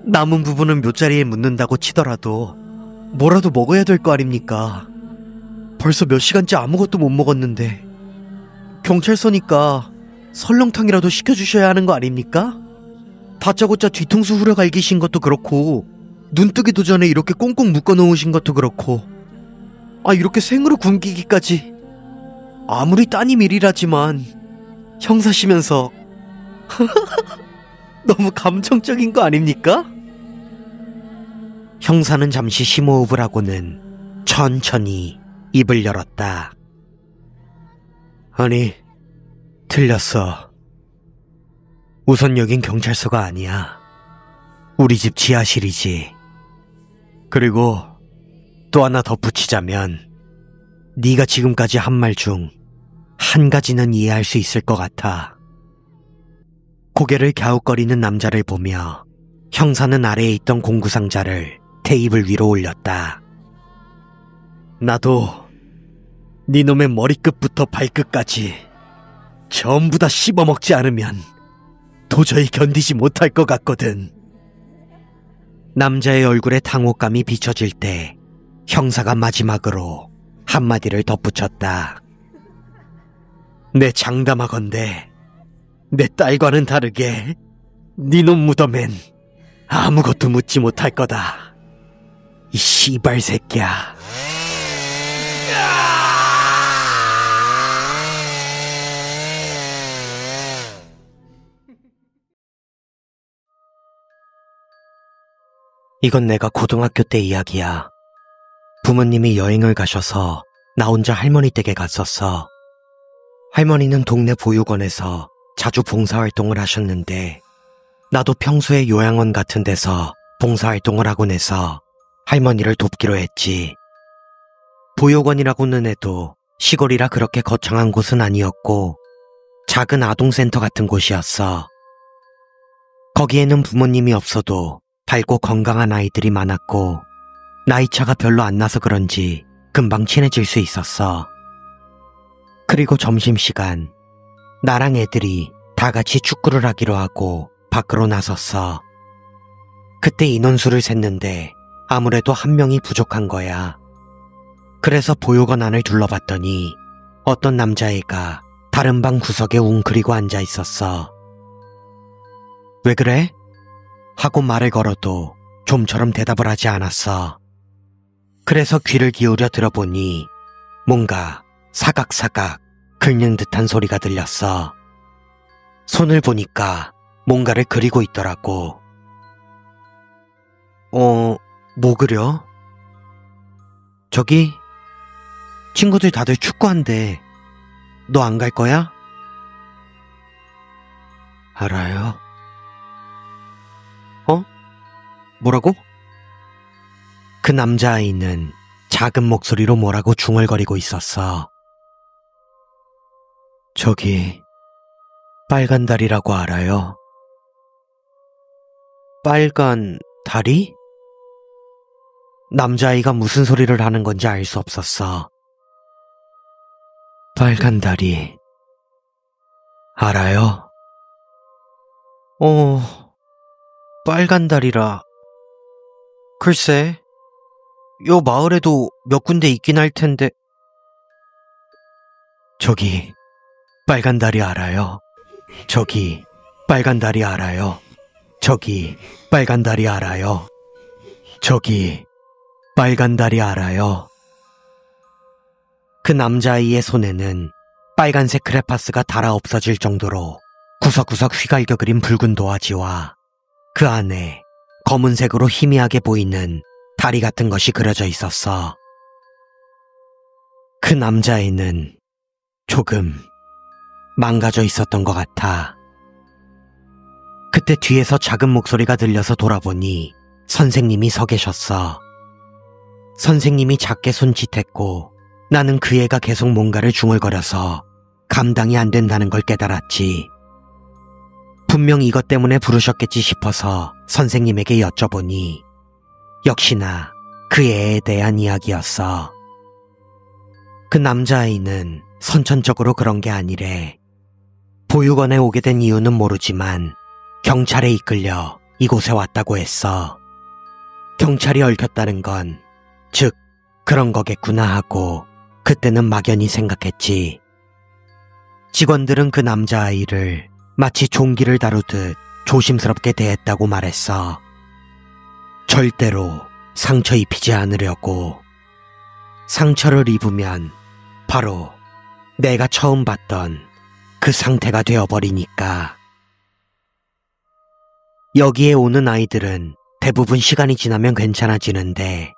남은 부분은 묘자리에 묻는다고 치더라도 뭐라도 먹어야 될 거 아닙니까? 벌써 몇 시간째 아무것도 못 먹었는데 경찰서니까 설렁탕이라도 시켜주셔야 하는 거 아닙니까? 다짜고짜 뒤통수 후려갈기신 것도 그렇고 눈뜨기도 전에 이렇게 꽁꽁 묶어놓으신 것도 그렇고 이렇게 생으로 굶기기까지. 아무리 따님 일이라지만 형사시면서 너무 감정적인 거 아닙니까? 형사는 잠시 심호흡을 하고는 천천히 입을 열었다. 아니, 틀렸어. 우선 여긴 경찰서가 아니야. 우리 집 지하실이지. 그리고 또 하나 덧붙이자면 네가 지금까지 한 말 중 한 가지는 이해할 수 있을 것 같아. 고개를 갸웃거리는 남자를 보며 형사는 아래에 있던 공구상자를 테이블 위로 올렸다. 나도 네 놈의 머리끝부터 발끝까지 전부 다 씹어먹지 않으면 도저히 견디지 못할 것 같거든. 남자의 얼굴에 당혹감이 비춰질 때 형사가 마지막으로 한마디를 덧붙였다. 내 장담하건대 내 딸과는 다르게 네 놈 무덤엔 아무것도 묻지 못할 거다. 이 씨발 새끼야. 이건 내가 고등학교 때 이야기야. 부모님이 여행을 가셔서 나 혼자 할머니 댁에 갔었어. 할머니는 동네 보육원에서 자주 봉사활동을 하셨는데 나도 평소에 요양원 같은 데서 봉사활동을 하곤 해서 할머니를 돕기로 했지. 보육원이라고는 해도 시골이라 그렇게 거창한 곳은 아니었고 작은 아동센터 같은 곳이었어. 거기에는 부모님이 없어도 밝고 건강한 아이들이 많았고 나이차가 별로 안 나서 그런지 금방 친해질 수 있었어. 그리고 점심시간 나랑 애들이 다 같이 축구를 하기로 하고 밖으로 나섰어. 그때 인원수를 셌는데 아무래도 한 명이 부족한 거야. 그래서 보육원 안을 둘러봤더니 어떤 남자애가 다른 방 구석에 웅크리고 앉아 있었어. 왜 그래? 하고 말을 걸어도 좀처럼 대답을 하지 않았어. 그래서 귀를 기울여 들어보니 뭔가 사각사각 긁는 듯한 소리가 들렸어. 손을 보니까 뭔가를 그리고 있더라고. 뭐 그려? 저기 친구들 다들 축구한대. 너 안 갈 거야? 알아요. 뭐라고? 그 남자아이는 작은 목소리로 뭐라고 중얼거리고 있었어. 저기 빨간 다리라고 알아요? 빨간 다리? 남자아이가 무슨 소리를 하는 건지 알 수 없었어. 빨간 다리 알아요? 빨간 다리라. 글쎄, 요 마을에도 몇 군데 있긴 할 텐데. 저기 빨간 다리 알아요? 저기 빨간 다리 알아요? 저기 빨간 다리 알아요? 저기 빨간 다리 알아요? 그 남자아이의 손에는 빨간색 크레파스가 닳아 없어질 정도로 구석구석 휘갈겨 그린 붉은 도화지와 그 안에 검은색으로 희미하게 보이는 다리 같은 것이 그려져 있었어. 그 남자애는 조금 망가져 있었던 것 같아. 그때 뒤에서 작은 목소리가 들려서 돌아보니 선생님이 서 계셨어. 선생님이 작게 손짓했고 나는 그 애가 계속 뭔가를 중얼거려서 감당이 안 된다는 걸 깨달았지. 분명 이것 때문에 부르셨겠지 싶어서 선생님에게 여쭤보니 역시나 그 애에 대한 이야기였어. 그 남자아이는 선천적으로 그런 게 아니래. 보육원에 오게 된 이유는 모르지만 경찰에 이끌려 이곳에 왔다고 했어. 경찰이 얽혔다는 건 즉 그런 거겠구나 하고 그때는 막연히 생각했지. 직원들은 그 남자아이를 마치 종기를 다루듯 조심스럽게 대했다고 말했어. 절대로 상처 입히지 않으려고. 상처를 입으면 바로 내가 처음 봤던 그 상태가 되어버리니까. 여기에 오는 아이들은 대부분 시간이 지나면 괜찮아지는데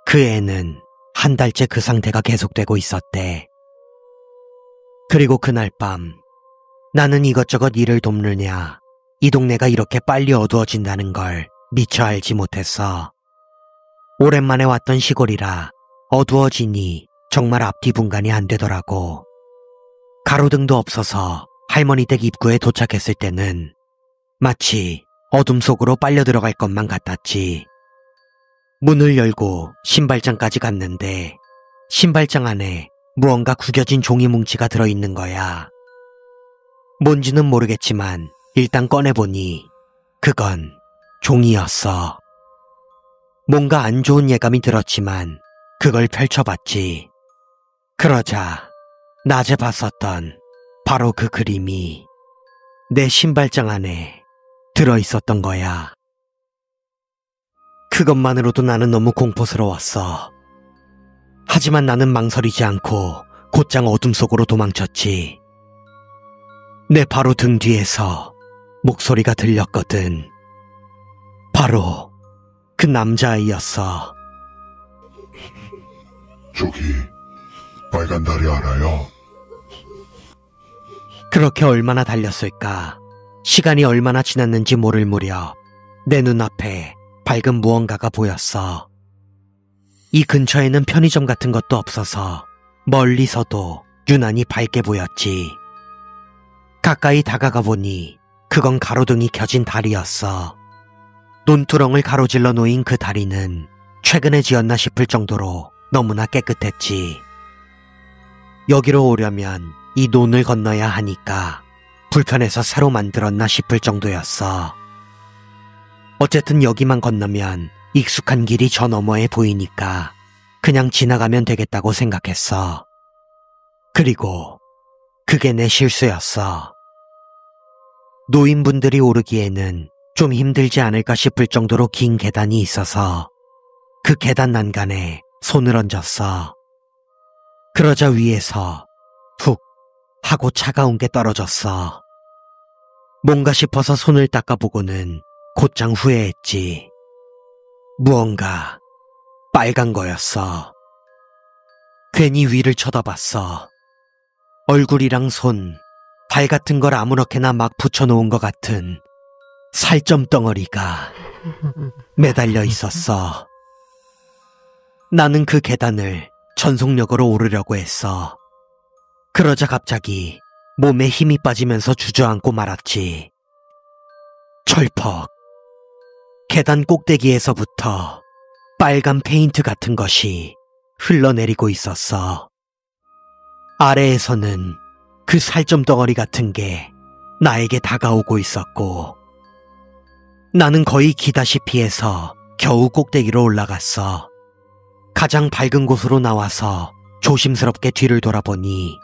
그 애는 한 달째 그 상태가 계속되고 있었대. 그리고 그날 밤 나는 이것저것 일을 돕느냐 이 동네가 이렇게 빨리 어두워진다는 걸 미처 알지 못했어. 오랜만에 왔던 시골이라 어두워지니 정말 앞뒤 분간이 안 되더라고. 가로등도 없어서 할머니 댁 입구에 도착했을 때는 마치 어둠 속으로 빨려 들어갈 것만 같았지. 문을 열고 신발장까지 갔는데 신발장 안에 무언가 구겨진 종이 뭉치가 들어있는 거야. 뭔지는 모르겠지만 일단 꺼내보니 그건 종이였어. 뭔가 안 좋은 예감이 들었지만 그걸 펼쳐봤지. 그러자 낮에 봤었던 바로 그 그림이 내 신발장 안에 들어있었던 거야. 그것만으로도 나는 너무 공포스러웠어. 하지만 나는 망설이지 않고 곧장 어둠 속으로 도망쳤지. 내 바로 등 뒤에서 목소리가 들렸거든. 바로 그 남자아이였어. 저기 빨간 다리 알아요? 그렇게 얼마나 달렸을까. 시간이 얼마나 지났는지 모를 무렵 내 눈앞에 밝은 무언가가 보였어. 이 근처에는 편의점 같은 것도 없어서 멀리서도 유난히 밝게 보였지. 가까이 다가가 보니 그건 가로등이 켜진 다리였어. 논두렁을 가로질러 놓인 그 다리는 최근에 지었나 싶을 정도로 너무나 깨끗했지. 여기로 오려면 이 논을 건너야 하니까 불편해서 새로 만들었나 싶을 정도였어. 어쨌든 여기만 건너면 익숙한 길이 저 너머에 보이니까 그냥 지나가면 되겠다고 생각했어. 그리고 그게 내 실수였어. 노인분들이 오르기에는 좀 힘들지 않을까 싶을 정도로 긴 계단이 있어서 그 계단 난간에 손을 얹었어. 그러자 위에서 훅 하고 차가운 게 떨어졌어. 뭔가 싶어서 손을 닦아보고는 곧장 후회했지. 무언가 빨간 거였어. 괜히 위를 쳐다봤어. 얼굴이랑 손, 발 같은 걸 아무렇게나 막 붙여놓은 것 같은 살점 덩어리가 매달려 있었어. 나는 그 계단을 전속력으로 오르려고 했어. 그러자 갑자기 몸에 힘이 빠지면서 주저앉고 말았지. 철퍽. 계단 꼭대기에서부터 빨간 페인트 같은 것이 흘러내리고 있었어. 아래에서는 그 살점 덩어리 같은 게 나에게 다가오고 있었고 나는 거의 기다시피 해서 겨우 꼭대기로 올라갔어. 가장 밝은 곳으로 나와서 조심스럽게 뒤를 돌아보니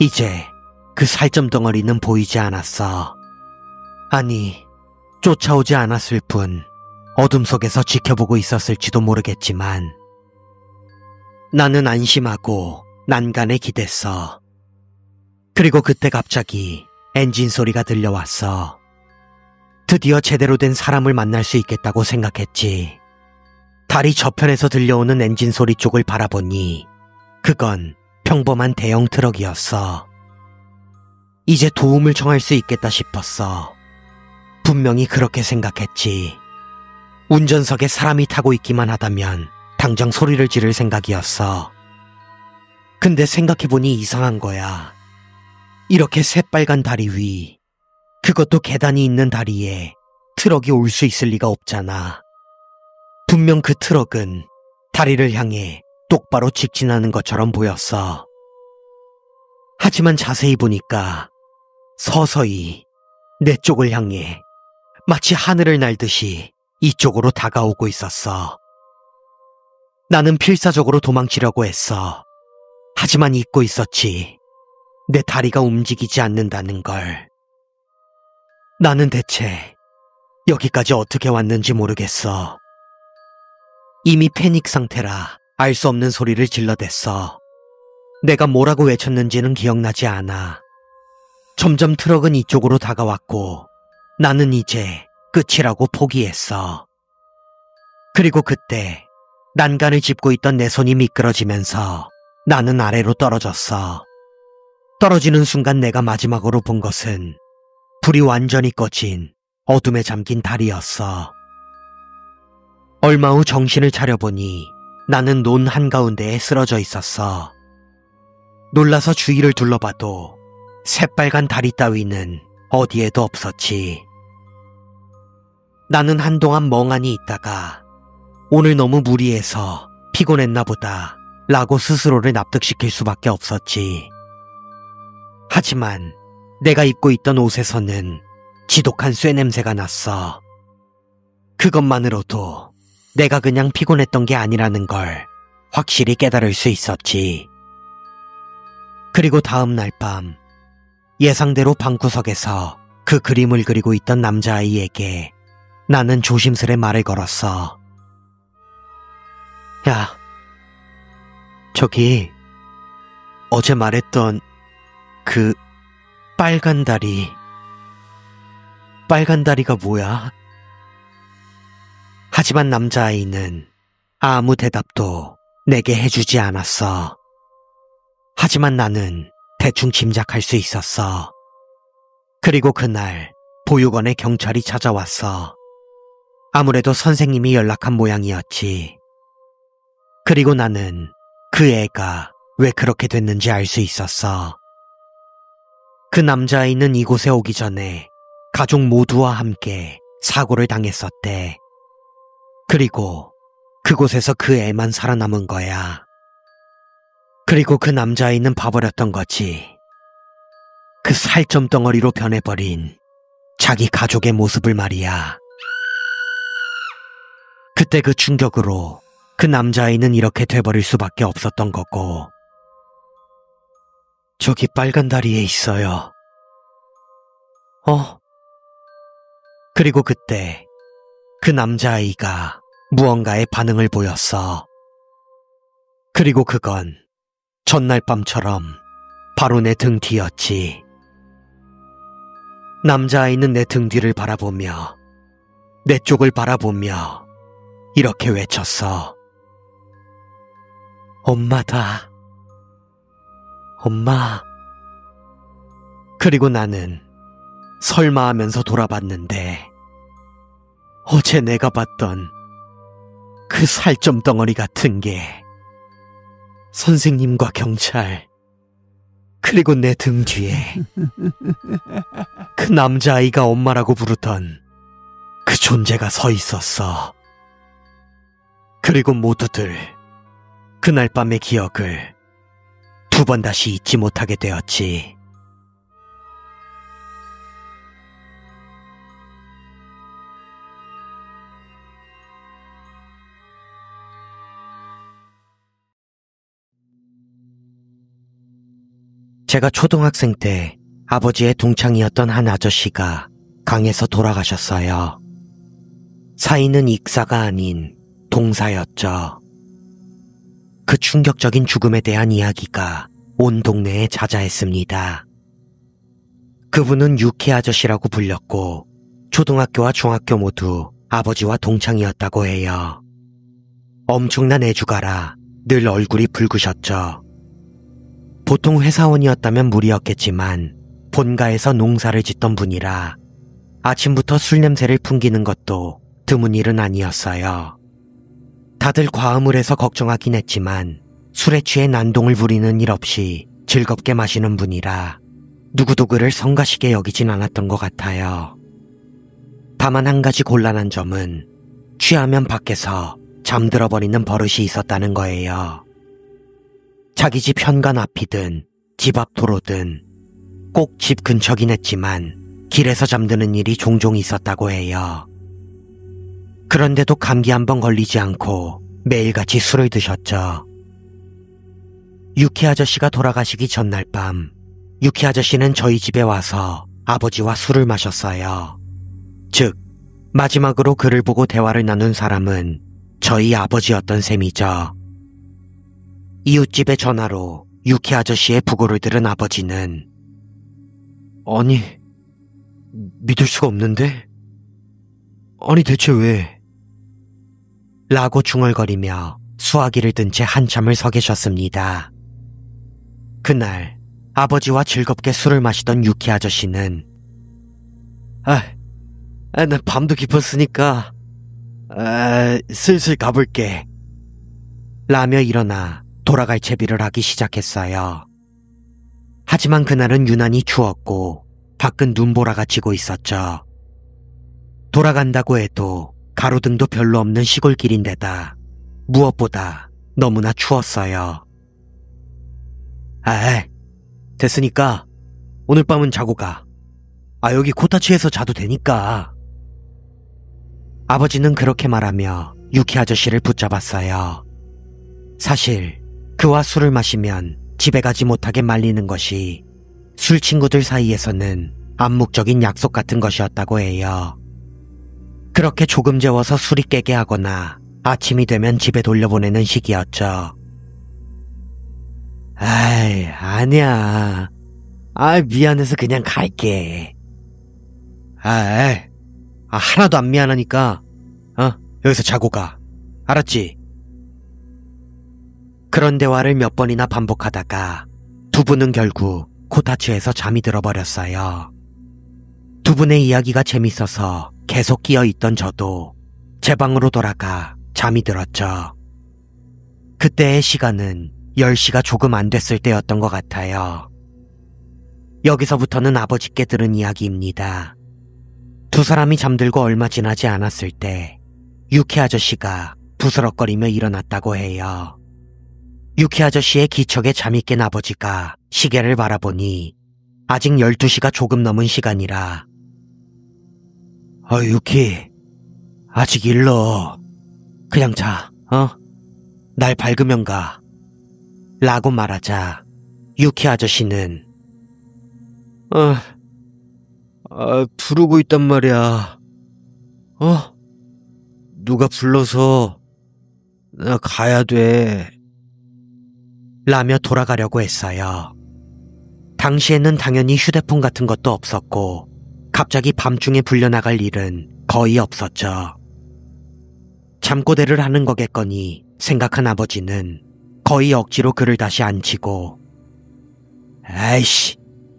이제 그 살점 덩어리는 보이지 않았어. 아니, 쫓아오지 않았을 뿐 어둠 속에서 지켜보고 있었을지도 모르겠지만 나는 안심하고 난간에 기댔어. 그리고 그때 갑자기 엔진 소리가 들려왔어. 드디어 제대로 된 사람을 만날 수 있겠다고 생각했지. 다리 저편에서 들려오는 엔진 소리 쪽을 바라보니 그건 평범한 대형 트럭이었어. 이제 도움을 청할 수 있겠다 싶었어. 분명히 그렇게 생각했지. 운전석에 사람이 타고 있기만 하다면 당장 소리를 지를 생각이었어. 근데 생각해보니 이상한 거야. 이렇게 새빨간 다리 위, 그것도 계단이 있는 다리에 트럭이 올 수 있을 리가 없잖아. 분명 그 트럭은 다리를 향해 똑바로 직진하는 것처럼 보였어. 하지만 자세히 보니까 서서히 내 쪽을 향해 마치 하늘을 날듯이 이쪽으로 다가오고 있었어. 나는 필사적으로 도망치려고 했어. 하지만 잊고 있었지. 내 다리가 움직이지 않는다는 걸. 나는 대체 여기까지 어떻게 왔는지 모르겠어. 이미 패닉 상태라 알 수 없는 소리를 질러댔어. 내가 뭐라고 외쳤는지는 기억나지 않아. 점점 트럭은 이쪽으로 다가왔고 나는 이제 끝이라고 포기했어. 그리고 그때 난간을 짚고 있던 내 손이 미끄러지면서 나는 아래로 떨어졌어. 떨어지는 순간 내가 마지막으로 본 것은 불이 완전히 꺼진 어둠에 잠긴 달이었어. 얼마 후 정신을 차려보니 나는 논 한가운데에 쓰러져 있었어. 놀라서 주위를 둘러봐도 새빨간 다리 따위는 어디에도 없었지. 나는 한동안 멍하니 있다가 오늘 너무 무리해서 피곤했나 보다 라고 스스로를 납득시킬 수밖에 없었지. 하지만 내가 입고 있던 옷에서는 지독한 쇠 냄새가 났어. 그것만으로도 내가 그냥 피곤했던 게 아니라는 걸 확실히 깨달을 수 있었지. 그리고 다음 날 밤 예상대로 방구석에서 그 그림을 그리고 있던 남자아이에게 나는 조심스레 말을 걸었어. 야, 저기 어제 말했던 그 빨간 다리가 뭐야? 하지만 남자아이는 아무 대답도 내게 해주지 않았어. 하지만 나는 대충 짐작할 수 있었어. 그리고 그날 보육원에 경찰이 찾아왔어. 아무래도 선생님이 연락한 모양이었지. 그리고 나는 그 애가 왜 그렇게 됐는지 알 수 있었어. 그 남자아이는 이곳에 오기 전에 가족 모두와 함께 사고를 당했었대. 그리고 그곳에서 그 애만 살아남은 거야. 그리고 그 남자아이는 봐버렸던 거지. 그 살점 덩어리로 변해버린 자기 가족의 모습을 말이야. 그때 그 충격으로 그 남자아이는 이렇게 돼버릴 수밖에 없었던 거고. 저기 빨간 다리에 있어요. 그리고 그때 그 남자아이가 무언가의 반응을 보였어. 그리고 그건 전날 밤처럼 바로 내 등 뒤였지. 남자아이는 내 등 뒤를 바라보며 내 쪽을 바라보며 이렇게 외쳤어. 엄마다. 엄마. 그리고 나는 설마 하면서 돌아봤는데 어제 내가 봤던 그 살점 덩어리 같은 게 선생님과 경찰 그리고 내 등 뒤에 그 남자아이가 엄마라고 부르던 그 존재가 서 있었어. 그리고 모두들 그날 밤의 기억을 두 번 다시 잊지 못하게 되었지. 제가 초등학생 때 아버지의 동창이었던 한 아저씨가 강에서 돌아가셨어요. 사인은 익사가 아닌 동사였죠. 그 충격적인 죽음에 대한 이야기가 온 동네에 자자했습니다. 그분은 육회 아저씨라고 불렸고 초등학교와 중학교 모두 아버지와 동창이었다고 해요. 엄청난 애주가라 늘 얼굴이 붉으셨죠. 보통 회사원이었다면 무리였겠지만 본가에서 농사를 짓던 분이라 아침부터 술 냄새를 풍기는 것도 드문 일은 아니었어요. 다들 과음을 해서 걱정하긴 했지만 술에 취해 난동을 부리는 일 없이 즐겁게 마시는 분이라 누구도 그를 성가시게 여기진 않았던 것 같아요. 다만 한 가지 곤란한 점은 취하면 밖에서 잠들어버리는 버릇이 있었다는 거예요. 자기 집 현관 앞이든 집 앞 도로든 꼭 집 근처긴 했지만 길에서 잠드는 일이 종종 있었다고 해요. 그런데도 감기 한 번 걸리지 않고 매일같이 술을 드셨죠. 유키 아저씨가 돌아가시기 전날 밤, 유키 아저씨는 저희 집에 와서 아버지와 술을 마셨어요. 즉, 마지막으로 그를 보고 대화를 나눈 사람은 저희 아버지였던 셈이죠. 이웃집의 전화로 유키 아저씨의 부고를 들은 아버지는 아니, 믿을 수가 없는데? 아니 대체 왜? 라고 중얼거리며 수화기를 든 채 한참을 서 계셨습니다. 그날 아버지와 즐겁게 술을 마시던 유키 아저씨는 난 밤도 깊었으니까 슬슬 가볼게 라며 일어나 돌아갈 채비를 하기 시작했어요. 하지만 그날은 유난히 추웠고 밖은 눈보라가 치고 있었죠. 돌아간다고 해도 가로등도 별로 없는 시골길인데다 무엇보다 너무나 추웠어요. 됐으니까 오늘 밤은 자고 가. 여기 코타치에서 자도 되니까. 아버지는 그렇게 말하며 유키 아저씨를 붙잡았어요. 사실 그와 술을 마시면 집에 가지 못하게 말리는 것이 술 친구들 사이에서는 암묵적인 약속 같은 것이었다고 해요. 그렇게 조금 재워서 술이 깨게 하거나 아침이 되면 집에 돌려보내는 식이었죠. 아니야. 미안해서 그냥 갈게. 하나도 안 미안하니까 여기서 자고 가. 알았지? 그런 대화를 몇 번이나 반복하다가 두 분은 결국 코타츠에서 잠이 들어버렸어요. 두 분의 이야기가 재밌어서 계속 끼어있던 저도 제 방으로 돌아가 잠이 들었죠. 그때의 시간은 10시가 조금 안 됐을 때였던 것 같아요. 여기서부터는 아버지께 들은 이야기입니다. 두 사람이 잠들고 얼마 지나지 않았을 때 유키 아저씨가 부스럭거리며 일어났다고 해요. 유키 아저씨의 기척에 잠이 깬 아버지가 시계를 바라보니 아직 12시가 조금 넘은 시간이라 유키, 아직 일러. 그냥 자, 날 밝으면 가. 라고 말하자 유키 아저씨는 부르고 있단 말이야. 누가 불러서 나 가야 돼. 라며 돌아가려고 했어요. 당시에는 당연히 휴대폰 같은 것도 없었고 갑자기 밤중에 불려나갈 일은 거의 없었죠. 잠꼬대를 하는 거겠거니 생각한 아버지는 거의 억지로 그를 다시 앉히고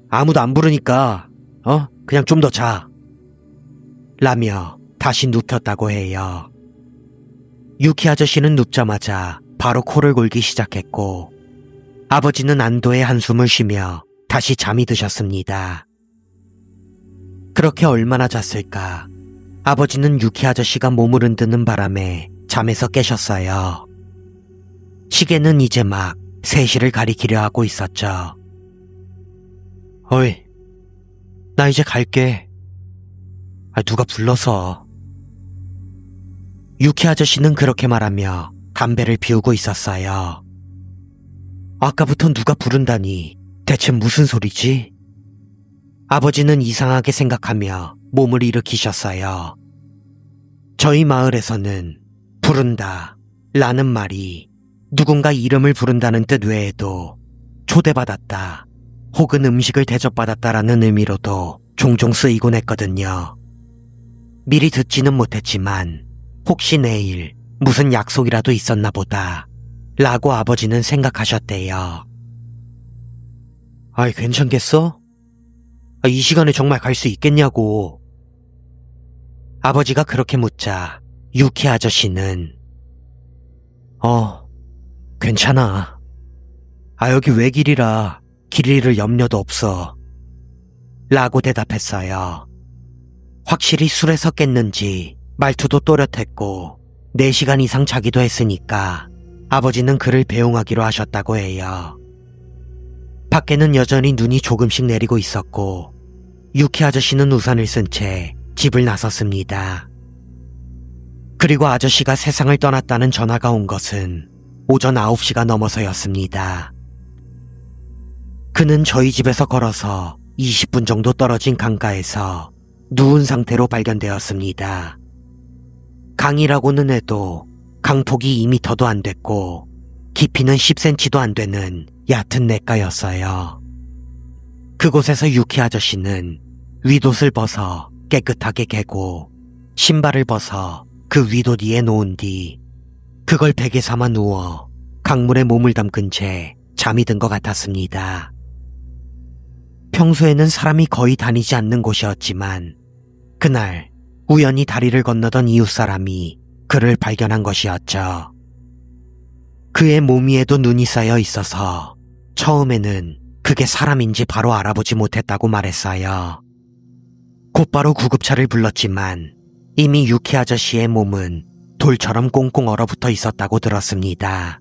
아무도 안 부르니까 그냥 좀 더 자. 라며 다시 눕혔다고 해요. 유키 아저씨는 눕자마자 바로 코를 골기 시작했고 아버지는 안도의 한숨을 쉬며 다시 잠이 드셨습니다. 그렇게 얼마나 잤을까? 아버지는 유키 아저씨가 몸을 흔드는 바람에 잠에서 깨셨어요. 시계는 이제 막 3시를 가리키려 하고 있었죠. 어이, 나 이제 갈게. 누가 불러서. 유키 아저씨는 그렇게 말하며 담배를 피우고 있었어요. 아까부터 누가 부른다니 대체 무슨 소리지? 아버지는 이상하게 생각하며 몸을 일으키셨어요. 저희 마을에서는 부른다 라는 말이 누군가 이름을 부른다는 뜻 외에도 초대받았다 혹은 음식을 대접받았다라는 의미로도 종종 쓰이곤 했거든요. 미리 듣지는 못했지만 혹시 내일 무슨 약속이라도 있었나 보다 라고 아버지는 생각하셨대요. 괜찮겠어? 이 시간에 정말 갈 수 있겠냐고. 아버지가 그렇게 묻자 유키 아저씨는 괜찮아. 여기 외길이라 길 잃을 염려도 없어. 라고 대답했어요. 확실히 술에서 깼는지 말투도 또렷했고 4시간 이상 자기도 했으니까 아버지는 그를 배웅하기로 하셨다고 해요. 밖에는 여전히 눈이 조금씩 내리고 있었고 유키 아저씨는 우산을 쓴 채 집을 나섰습니다. 그리고 아저씨가 세상을 떠났다는 전화가 온 것은 오전 9시가 넘어서였습니다. 그는 저희 집에서 걸어서 20분 정도 떨어진 강가에서 누운 상태로 발견되었습니다. 강이라고는 해도 강폭이 2m도 안 됐고 깊이는 10cm도 안 되는 얕은 냇가였어요. 그곳에서 유키 아저씨는 윗옷을 벗어 깨끗하게 개고 신발을 벗어 그 윗옷 위에 놓은 뒤 그걸 베개 삼아 누워 강물에 몸을 담근 채 잠이 든 것 같았습니다. 평소에는 사람이 거의 다니지 않는 곳이었지만 그날 우연히 다리를 건너던 이웃 사람이 그를 발견한 것이었죠. 그의 몸 위에도 눈이 쌓여 있어서 처음에는 그게 사람인지 바로 알아보지 못했다고 말했어요. 곧바로 구급차를 불렀지만 이미 유키 아저씨의 몸은 돌처럼 꽁꽁 얼어붙어 있었다고 들었습니다.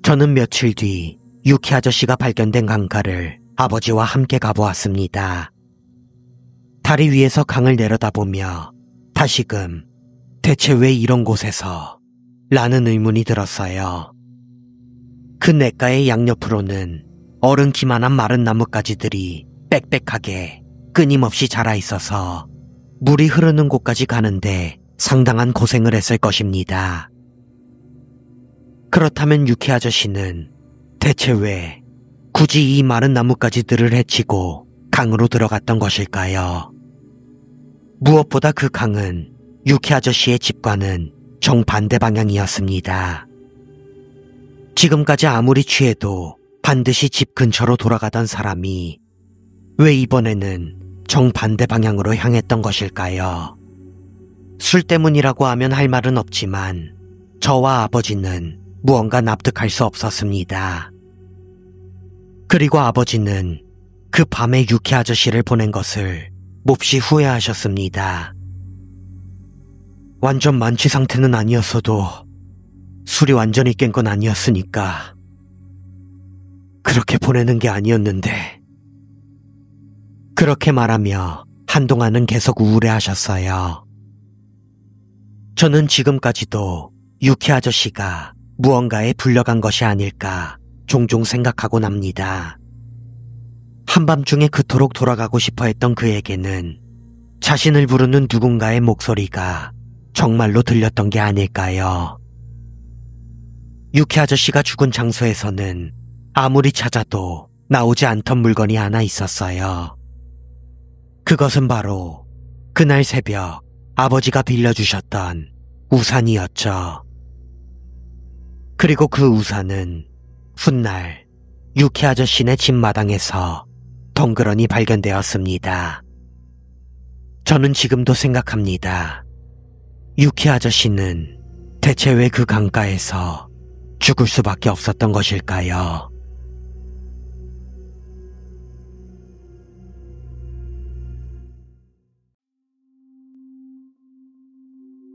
저는 며칠 뒤 유키 아저씨가 발견된 강가를 아버지와 함께 가보았습니다. 다리 위에서 강을 내려다보며 다시금 대체 왜 이런 곳에서? 라는 의문이 들었어요. 그 냇가의 양옆으로는 어른 키만한 마른 나뭇가지들이 빽빽하게 끊임없이 자라 있어서 물이 흐르는 곳까지 가는데 상당한 고생을 했을 것입니다. 그렇다면 유키 아저씨는 대체 왜 굳이 이 마른 나뭇가지들을 헤치고 강으로 들어갔던 것일까요? 무엇보다 그 강은 유키 아저씨의 집과는 정반대 방향이었습니다. 지금까지 아무리 취해도 반드시 집 근처로 돌아가던 사람이 왜 이번에는 정반대 방향으로 향했던 것일까요? 술 때문이라고 하면 할 말은 없지만 저와 아버지는 무언가 납득할 수 없었습니다. 그리고 아버지는 그 밤에 유키 아저씨를 보낸 것을 몹시 후회하셨습니다. 완전 만취 상태는 아니었어도 술이 완전히 깬 건 아니었으니까 그렇게 보내는 게 아니었는데. 그렇게 말하며 한동안은 계속 우울해하셨어요. 저는 지금까지도 유키 아저씨가 무언가에 불려간 것이 아닐까 종종 생각하곤 합니다. 한밤중에 그토록 돌아가고 싶어 했던 그에게는 자신을 부르는 누군가의 목소리가 정말로 들렸던 게 아닐까요? 유키 아저씨가 죽은 장소에서는 아무리 찾아도 나오지 않던 물건이 하나 있었어요. 그것은 바로 그날 새벽 아버지가 빌려주셨던 우산이었죠. 그리고 그 우산은 훗날 유키 아저씨네 집 마당에서 덩그러니 발견되었습니다. 저는 지금도 생각합니다. 유키 아저씨는 대체 왜 그 강가에서 죽을 수밖에 없었던 것일까요?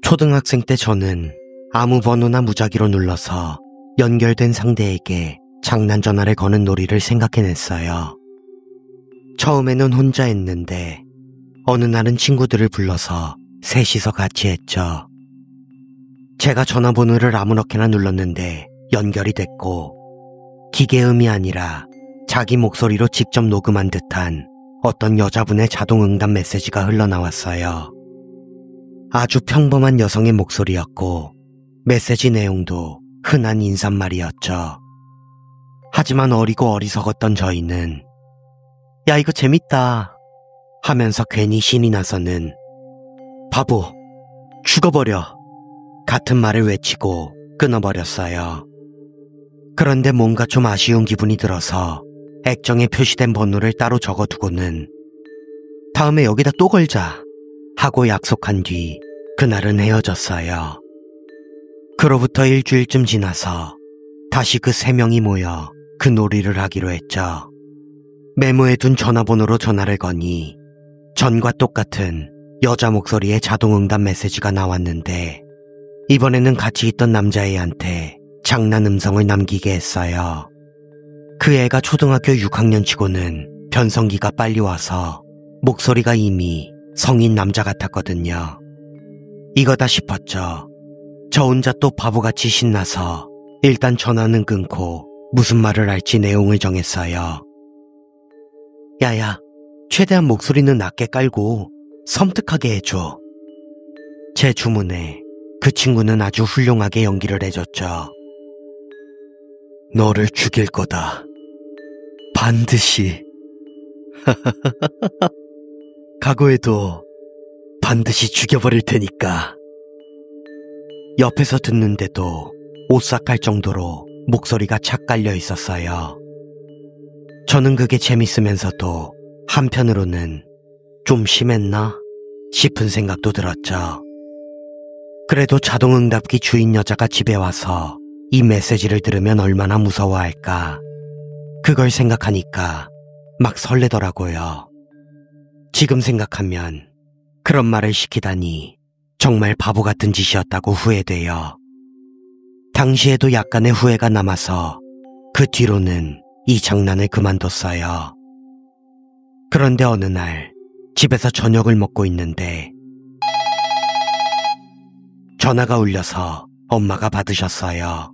초등학생 때 저는 아무 번호나 무작위로 눌러서 연결된 상대에게 장난 전화를 거는 놀이를 생각해냈어요. 처음에는 혼자 했는데 어느 날은 친구들을 불러서 셋이서 같이 했죠. 제가 전화번호를 아무렇게나 눌렀는데 연결이 됐고 기계음이 아니라 자기 목소리로 직접 녹음한 듯한 어떤 여자분의 자동 응답 메시지가 흘러나왔어요. 아주 평범한 여성의 목소리였고 메시지 내용도 흔한 인사말이었죠. 하지만 어리고 어리석었던 저희는 야 이거 재밌다 하면서 괜히 신이 나서는 바보, 죽어버려 같은 말을 외치고 끊어버렸어요. 그런데 뭔가 좀 아쉬운 기분이 들어서 액정에 표시된 번호를 따로 적어두고는 다음에 여기다 또 걸자 하고 약속한 뒤 그날은 헤어졌어요. 그로부터 일주일쯤 지나서 다시 그 3명이 모여 그 놀이를 하기로 했죠. 메모해둔 전화번호로 전화를 거니 전과 똑같은 여자 목소리의 자동응답 메시지가 나왔는데 이번에는 같이 있던 남자애한테 장난 음성을 남기게 했어요. 그 애가 초등학교 6학년 치고는 변성기가 빨리 와서 목소리가 이미 성인 남자 같았거든요. 이거다 싶었죠. 저 혼자 또 바보같이 신나서 일단 전화는 끊고 무슨 말을 할지 내용을 정했어요. 야야, 최대한 목소리는 낮게 깔고 섬뜩하게 해줘. 제 주문에 그 친구는 아주 훌륭하게 연기를 해줬죠. 너를 죽일 거다. 반드시. 각오해도 반드시 죽여버릴 테니까. 옆에서 듣는데도 오싹할 정도로 목소리가 착 깔려 있었어요. 저는 그게 재밌으면서도 한편으로는 좀 심했나 싶은 생각도 들었죠. 그래도 자동응답기 주인 여자가 집에 와서 이 메시지를 들으면 얼마나 무서워할까. 그걸 생각하니까 막 설레더라고요. 지금 생각하면 그런 말을 시키다니 정말 바보 같은 짓이었다고 후회돼요. 당시에도 약간의 후회가 남아서 그 뒤로는 이 장난을 그만뒀어요. 그런데 어느 날 집에서 저녁을 먹고 있는데 전화가 울려서 엄마가 받으셨어요.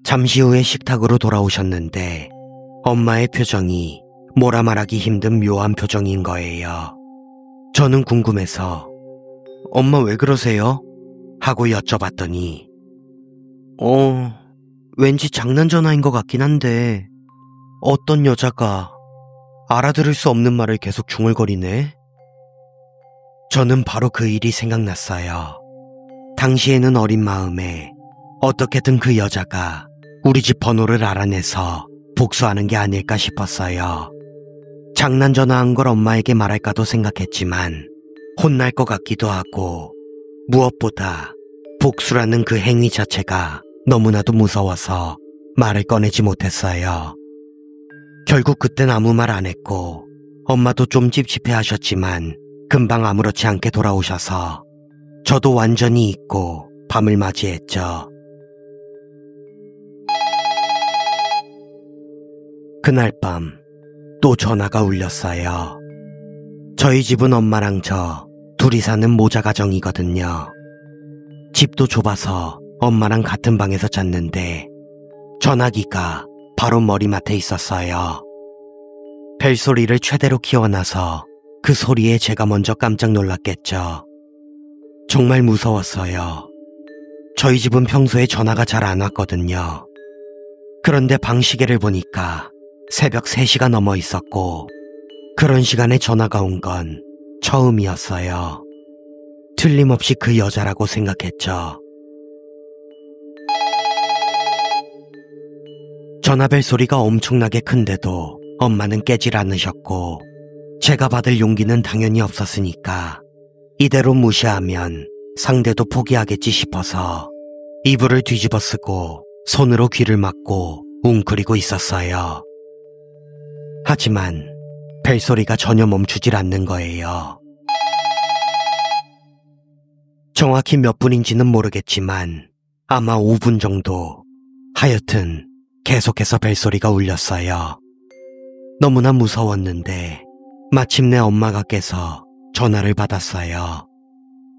잠시 후에 식탁으로 돌아오셨는데 엄마의 표정이 뭐라 말하기 힘든 묘한 표정인 거예요. 저는 궁금해서 엄마 왜 그러세요? 하고 여쭤봤더니 왠지 장난 전화인 것 같긴 한데 어떤 여자가 알아들을 수 없는 말을 계속 중얼거리네. 저는 바로 그 일이 생각났어요. 당시에는 어린 마음에 어떻게든 그 여자가 우리 집 번호를 알아내서 복수하는 게 아닐까 싶었어요. 장난 전화한 걸 엄마에게 말할까도 생각했지만 혼날 것 같기도 하고 무엇보다 복수라는 그 행위 자체가 너무나도 무서워서 말을 꺼내지 못했어요. 결국 그땐 아무 말 안 했고 엄마도 좀 찝찝해 하셨지만 금방 아무렇지 않게 돌아오셔서 저도 완전히 잊고 밤을 맞이했죠. 그날 밤 또 전화가 울렸어요. 저희 집은 엄마랑 저 둘이 사는 모자 가정이거든요. 집도 좁아서 엄마랑 같은 방에서 잤는데 전화기가 바로 머리맡에 있었어요. 벨소리를 최대로 키워놔서 그 소리에 제가 먼저 깜짝 놀랐겠죠. 정말 무서웠어요. 저희 집은 평소에 전화가 잘 안 왔거든요. 그런데 방 시계를 보니까 새벽 3시가 넘어 있었고 그런 시간에 전화가 온 건 처음이었어요. 틀림없이 그 여자라고 생각했죠. 전화벨 소리가 엄청나게 큰데도 엄마는 깨질 않으셨고 제가 받을 용기는 당연히 없었으니까 이대로 무시하면 상대도 포기하겠지 싶어서 이불을 뒤집어 쓰고 손으로 귀를 막고 웅크리고 있었어요. 하지만 벨소리가 전혀 멈추질 않는 거예요. 정확히 몇 분인지는 모르겠지만 아마 5분 정도. 하여튼 계속해서 벨소리가 울렸어요. 너무나 무서웠는데 마침내 엄마가 깨서 전화를 받았어요.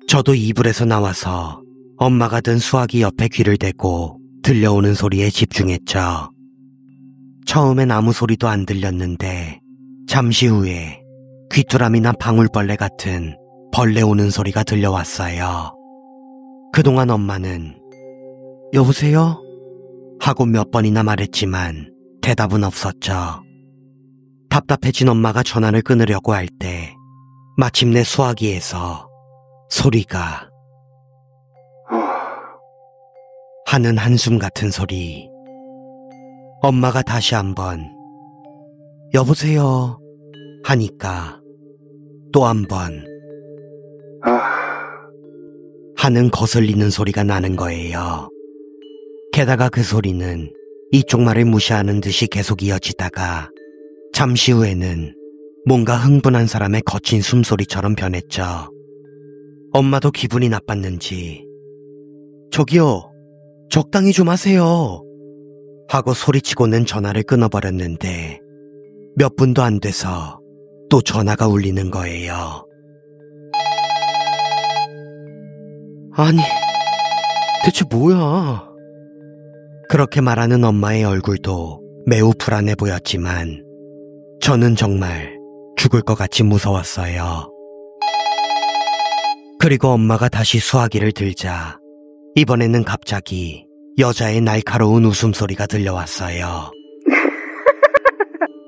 저도 이불에서 나와서 엄마가 든 수화기 옆에 귀를 대고 들려오는 소리에 집중했죠. 처음엔 아무 소리도 안 들렸는데 잠시 후에 귀뚜라미나 방울벌레 같은 벌레 오는 소리가 들려왔어요. 그동안 엄마는 여보세요? 하고 몇 번이나 말했지만 대답은 없었죠. 답답해진 엄마가 전화를 끊으려고 할 때 마침내 수화기에서 소리가 하는 한숨 같은 소리. 엄마가 다시 한번 여보세요 하니까 또 한번 하는 거슬리는 소리가 나는 거예요. 게다가 그 소리는 이쪽 말을 무시하는 듯이 계속 이어지다가 잠시 후에는 뭔가 흥분한 사람의 거친 숨소리처럼 변했죠. 엄마도 기분이 나빴는지 저기요, 적당히 좀 하세요 하고 소리치고는 전화를 끊어버렸는데 몇 분도 안 돼서 또 전화가 울리는 거예요. 아니, 대체 뭐야? 그렇게 말하는 엄마의 얼굴도 매우 불안해 보였지만 저는 정말 죽을 것 같이 무서웠어요. 그리고 엄마가 다시 수화기를 들자 이번에는 갑자기 여자의 날카로운 웃음소리가 들려왔어요.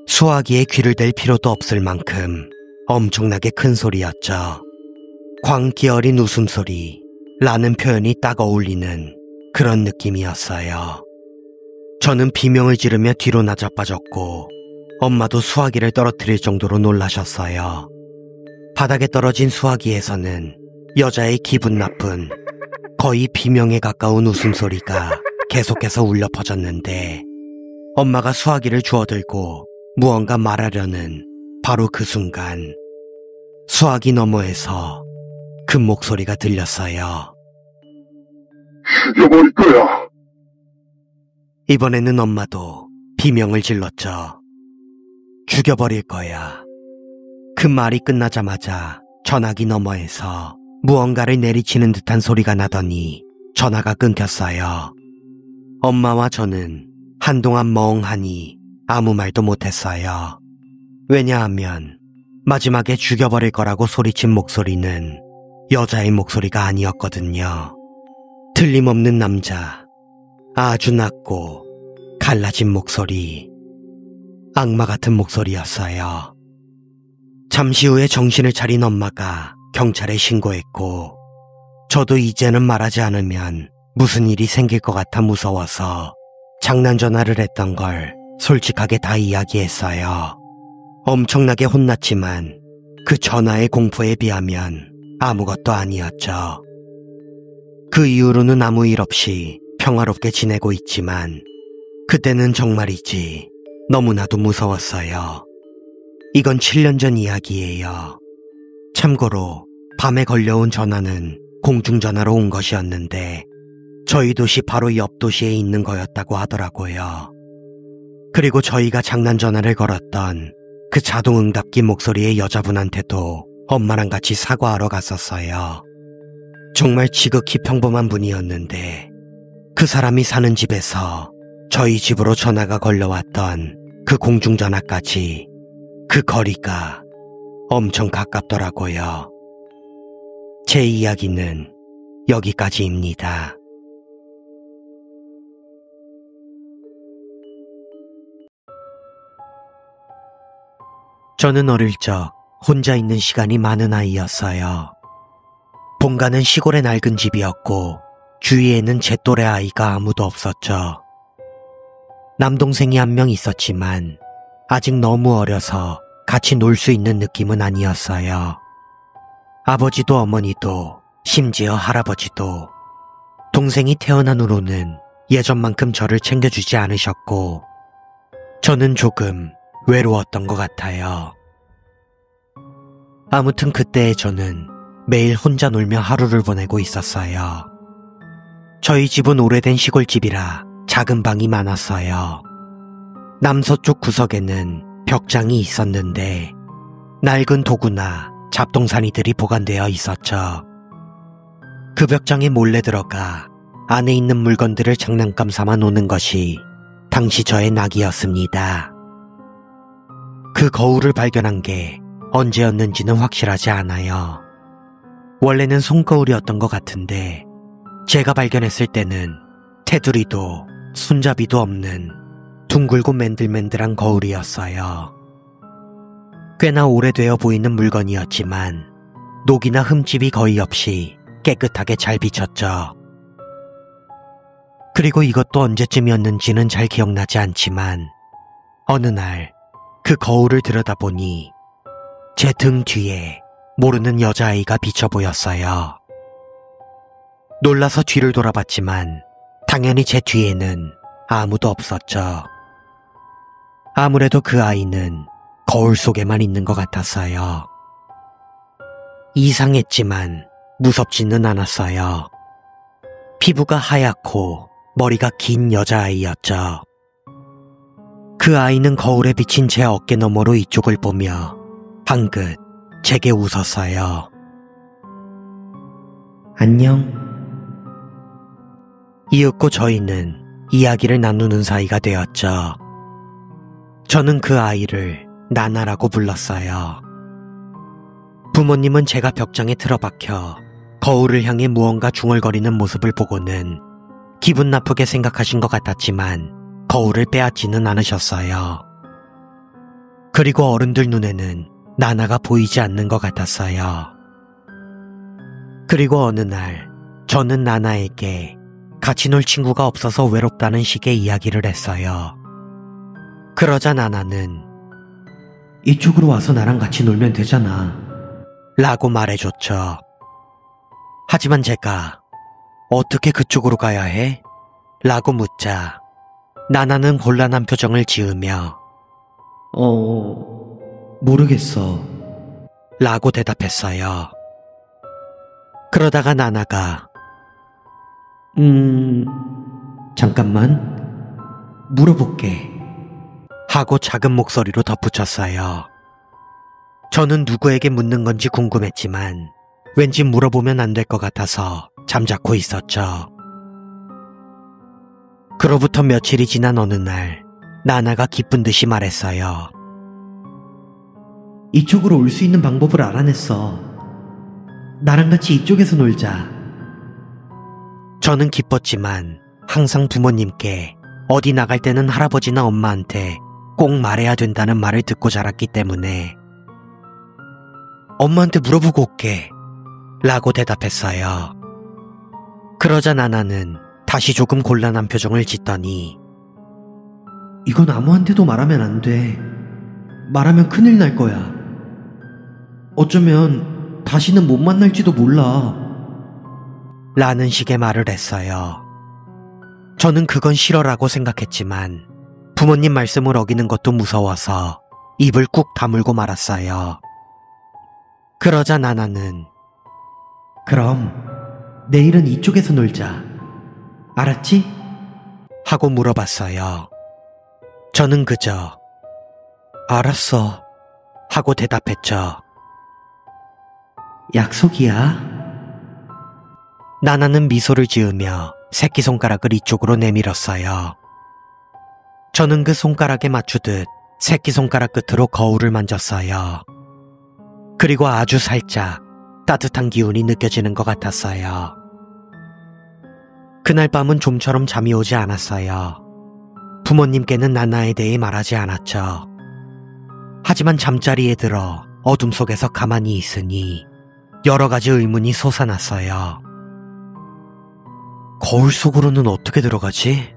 수화기에 귀를 댈 필요도 없을 만큼 엄청나게 큰 소리였죠. 광기 어린 웃음소리 라는 표현이 딱 어울리는 그런 느낌이었어요. 저는 비명을 지르며 뒤로 나자빠졌고 엄마도 수화기를 떨어뜨릴 정도로 놀라셨어요. 바닥에 떨어진 수화기에서는 여자의 기분 나쁜 거의 비명에 가까운 웃음소리가 계속해서 울려 퍼졌는데 엄마가 수화기를 주워들고 무언가 말하려는 바로 그 순간 수화기 너머에서 그 목소리가 들렸어요. 죽여버릴 거야. 이번에는 엄마도 비명을 질렀죠. 죽여버릴 거야. 그 말이 끝나자마자 전화기 너머에서 무언가를 내리치는 듯한 소리가 나더니 전화가 끊겼어요. 엄마와 저는 한동안 멍하니 아무 말도 못했어요. 왜냐하면 마지막에 죽여버릴 거라고 소리친 목소리는 여자의 목소리가 아니었거든요. 틀림없는 남자, 아주 낮고 갈라진 목소리, 악마 같은 목소리였어요. 잠시 후에 정신을 차린 엄마가 경찰에 신고했고 저도 이제는 말하지 않으면 무슨 일이 생길 것 같아 무서워서 장난 전화를 했던 걸 솔직하게 다 이야기했어요. 엄청나게 혼났지만 그 전화의 공포에 비하면 아무것도 아니었죠. 그 이후로는 아무 일 없이 평화롭게 지내고 있지만 그때는 정말이지 너무나도 무서웠어요. 이건 7년 전 이야기예요. 참고로 밤에 걸려온 전화는 공중전화로 온 것이었는데 저희 도시 바로 옆 도시에 있는 거였다고 하더라고요. 그리고 저희가 장난 전화를 걸었던 그 자동응답기 목소리의 여자분한테도 엄마랑 같이 사과하러 갔었어요. 정말 지극히 평범한 분이었는데 그 사람이 사는 집에서 저희 집으로 전화가 걸려왔던 그 공중전화까지 그 거리가 엄청 가깝더라고요. 제 이야기는 여기까지입니다. 저는 어릴 적 혼자 있는 시간이 많은 아이였어요. 본가는 시골의 낡은 집이었고 주위에는 제 또래 아이가 아무도 없었죠. 남동생이 한 명 있었지만 아직 너무 어려서 같이 놀 수 있는 느낌은 아니었어요. 아버지도 어머니도 심지어 할아버지도 동생이 태어난 후로는 예전만큼 저를 챙겨주지 않으셨고 저는 조금 외로웠던 것 같아요. 아무튼 그때의 저는 매일 혼자 놀며 하루를 보내고 있었어요. 저희 집은 오래된 시골집이라 작은 방이 많았어요. 남서쪽 구석에는 벽장이 있었는데 낡은 도구나 잡동사니들이 보관되어 있었죠. 그 벽장에 몰래 들어가 안에 있는 물건들을 장난감 삼아 노는 것이 당시 저의 낙이었습니다. 그 거울을 발견한 게 언제였는지는 확실하지 않아요. 원래는 손거울이었던 것 같은데 제가 발견했을 때는 테두리도 손잡이도 없는 둥글고 맨들맨들한 거울이었어요. 꽤나 오래되어 보이는 물건이었지만 녹이나 흠집이 거의 없이 깨끗하게 잘 비쳤죠. 그리고 이것도 언제쯤이었는지는 잘 기억나지 않지만 어느 날 그 거울을 들여다보니 제 등 뒤에 모르는 여자아이가 비쳐 보였어요. 놀라서 뒤를 돌아봤지만 당연히 제 뒤에는 아무도 없었죠. 아무래도 그 아이는 거울 속에만 있는 것 같았어요. 이상했지만 무섭지는 않았어요. 피부가 하얗고 머리가 긴 여자아이였죠. 그 아이는 거울에 비친 제 어깨 너머로 이쪽을 보며 방긋 제게 웃었어요. 안녕. 이윽고 저희는 이야기를 나누는 사이가 되었죠. 저는 그 아이를 나나라고 불렀어요. 부모님은 제가 벽장에 틀어박혀 거울을 향해 무언가 중얼거리는 모습을 보고는 기분 나쁘게 생각하신 것 같았지만 거울을 빼앗지는 않으셨어요. 그리고 어른들 눈에는 나나가 보이지 않는 것 같았어요. 그리고 어느 날 저는 나나에게 같이 놀 친구가 없어서 외롭다는 식의 이야기를 했어요. 그러자 나나는 이쪽으로 와서 나랑 같이 놀면 되잖아 라고 말해줬죠. 하지만 제가 어떻게 그쪽으로 가야 해? 라고 묻자 나나는 곤란한 표정을 지으며 모르겠어 라고 대답했어요. 그러다가 나나가 잠깐만 물어볼게 하고 작은 목소리로 덧붙였어요. 저는 누구에게 묻는 건지 궁금했지만 왠지 물어보면 안 될 것 같아서 잠자코 있었죠. 그로부터 며칠이 지난 어느 날 나나가 기쁜 듯이 말했어요. 이쪽으로 올 수 있는 방법을 알아냈어. 나랑 같이 이쪽에서 놀자. 저는 기뻤지만 항상 부모님께 어디 나갈 때는 할아버지나 엄마한테 꼭 말해야 된다는 말을 듣고 자랐기 때문에 엄마한테 물어보고 올게 라고 대답했어요. 그러자 나나는 다시 조금 곤란한 표정을 짓더니 이건 아무한테도 말하면 안 돼. 말하면 큰일 날 거야. 어쩌면 다시는 못 만날지도 몰라 라는 식의 말을 했어요. 저는 그건 싫어라고 생각했지만 부모님 말씀을 어기는 것도 무서워서 입을 꾹 다물고 말았어요. 그러자 나나는 그럼 내일은 이쪽에서 놀자. 알았지? 하고 물어봤어요. 저는 그저 알았어 하고 대답했죠. 약속이야. 나나는 미소를 지으며 새끼손가락을 이쪽으로 내밀었어요. 저는 그 손가락에 맞추듯 새끼손가락 끝으로 거울을 만졌어요. 그리고 아주 살짝 따뜻한 기운이 느껴지는 것 같았어요. 그날 밤은 좀처럼 잠이 오지 않았어요. 부모님께는 나나에 대해 말하지 않았죠. 하지만 잠자리에 들어 어둠 속에서 가만히 있으니 여러 가지 의문이 솟아났어요. 거울 속으로는 어떻게 들어가지?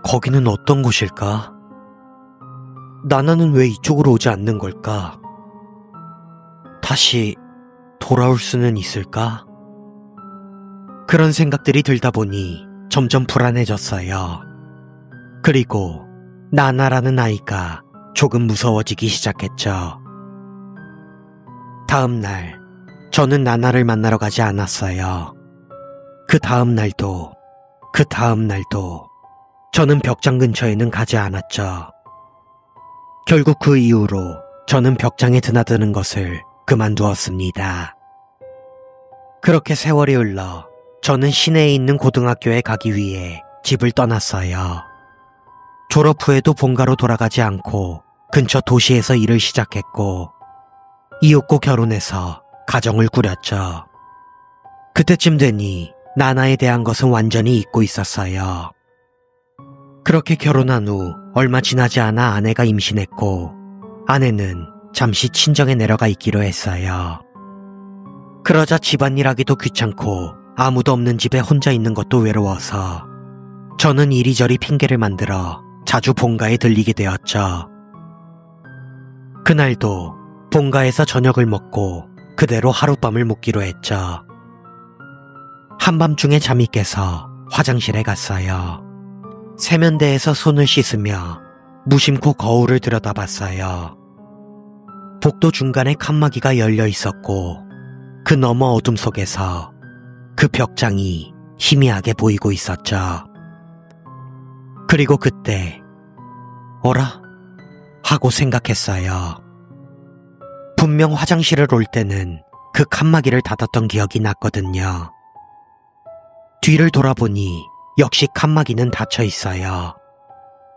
거기는 어떤 곳일까? 나나는 왜 이쪽으로 오지 않는 걸까? 다시 돌아올 수는 있을까? 그런 생각들이 들다 보니 점점 불안해졌어요. 그리고 나나라는 아이가 조금 무서워지기 시작했죠. 다음 날 저는 나나를 만나러 가지 않았어요. 그 다음 날도 저는 벽장 근처에는 가지 않았죠. 결국 그 이후로 저는 벽장에 드나드는 것을 그만두었습니다. 그렇게 세월이 흘러 저는 시내에 있는 고등학교에 가기 위해 집을 떠났어요. 졸업 후에도 본가로 돌아가지 않고 근처 도시에서 일을 시작했고 이윽고 결혼해서 가정을 꾸렸죠. 그때쯤 되니 나나에 대한 것은 완전히 잊고 있었어요. 그렇게 결혼한 후 얼마 지나지 않아 아내가 임신했고 아내는 잠시 친정에 내려가 있기로 했어요. 그러자 집안일 하기도 귀찮고 아무도 없는 집에 혼자 있는 것도 외로워서 저는 이리저리 핑계를 만들어 자주 본가에 들리게 되었죠. 그날도 본가에서 저녁을 먹고 그대로 하룻밤을 묵기로 했죠. 한밤중에 잠이 깨서 화장실에 갔어요. 세면대에서 손을 씻으며 무심코 거울을 들여다봤어요. 복도 중간에 칸막이가 열려 있었고 그 너머 어둠 속에서 그 벽장이 희미하게 보이고 있었죠. 그리고 그때 어라? 하고 생각했어요. 분명 화장실을 올 때는 그 칸막이를 닫았던 기억이 났거든요. 뒤를 돌아보니 역시 칸막이는 닫혀 있어요.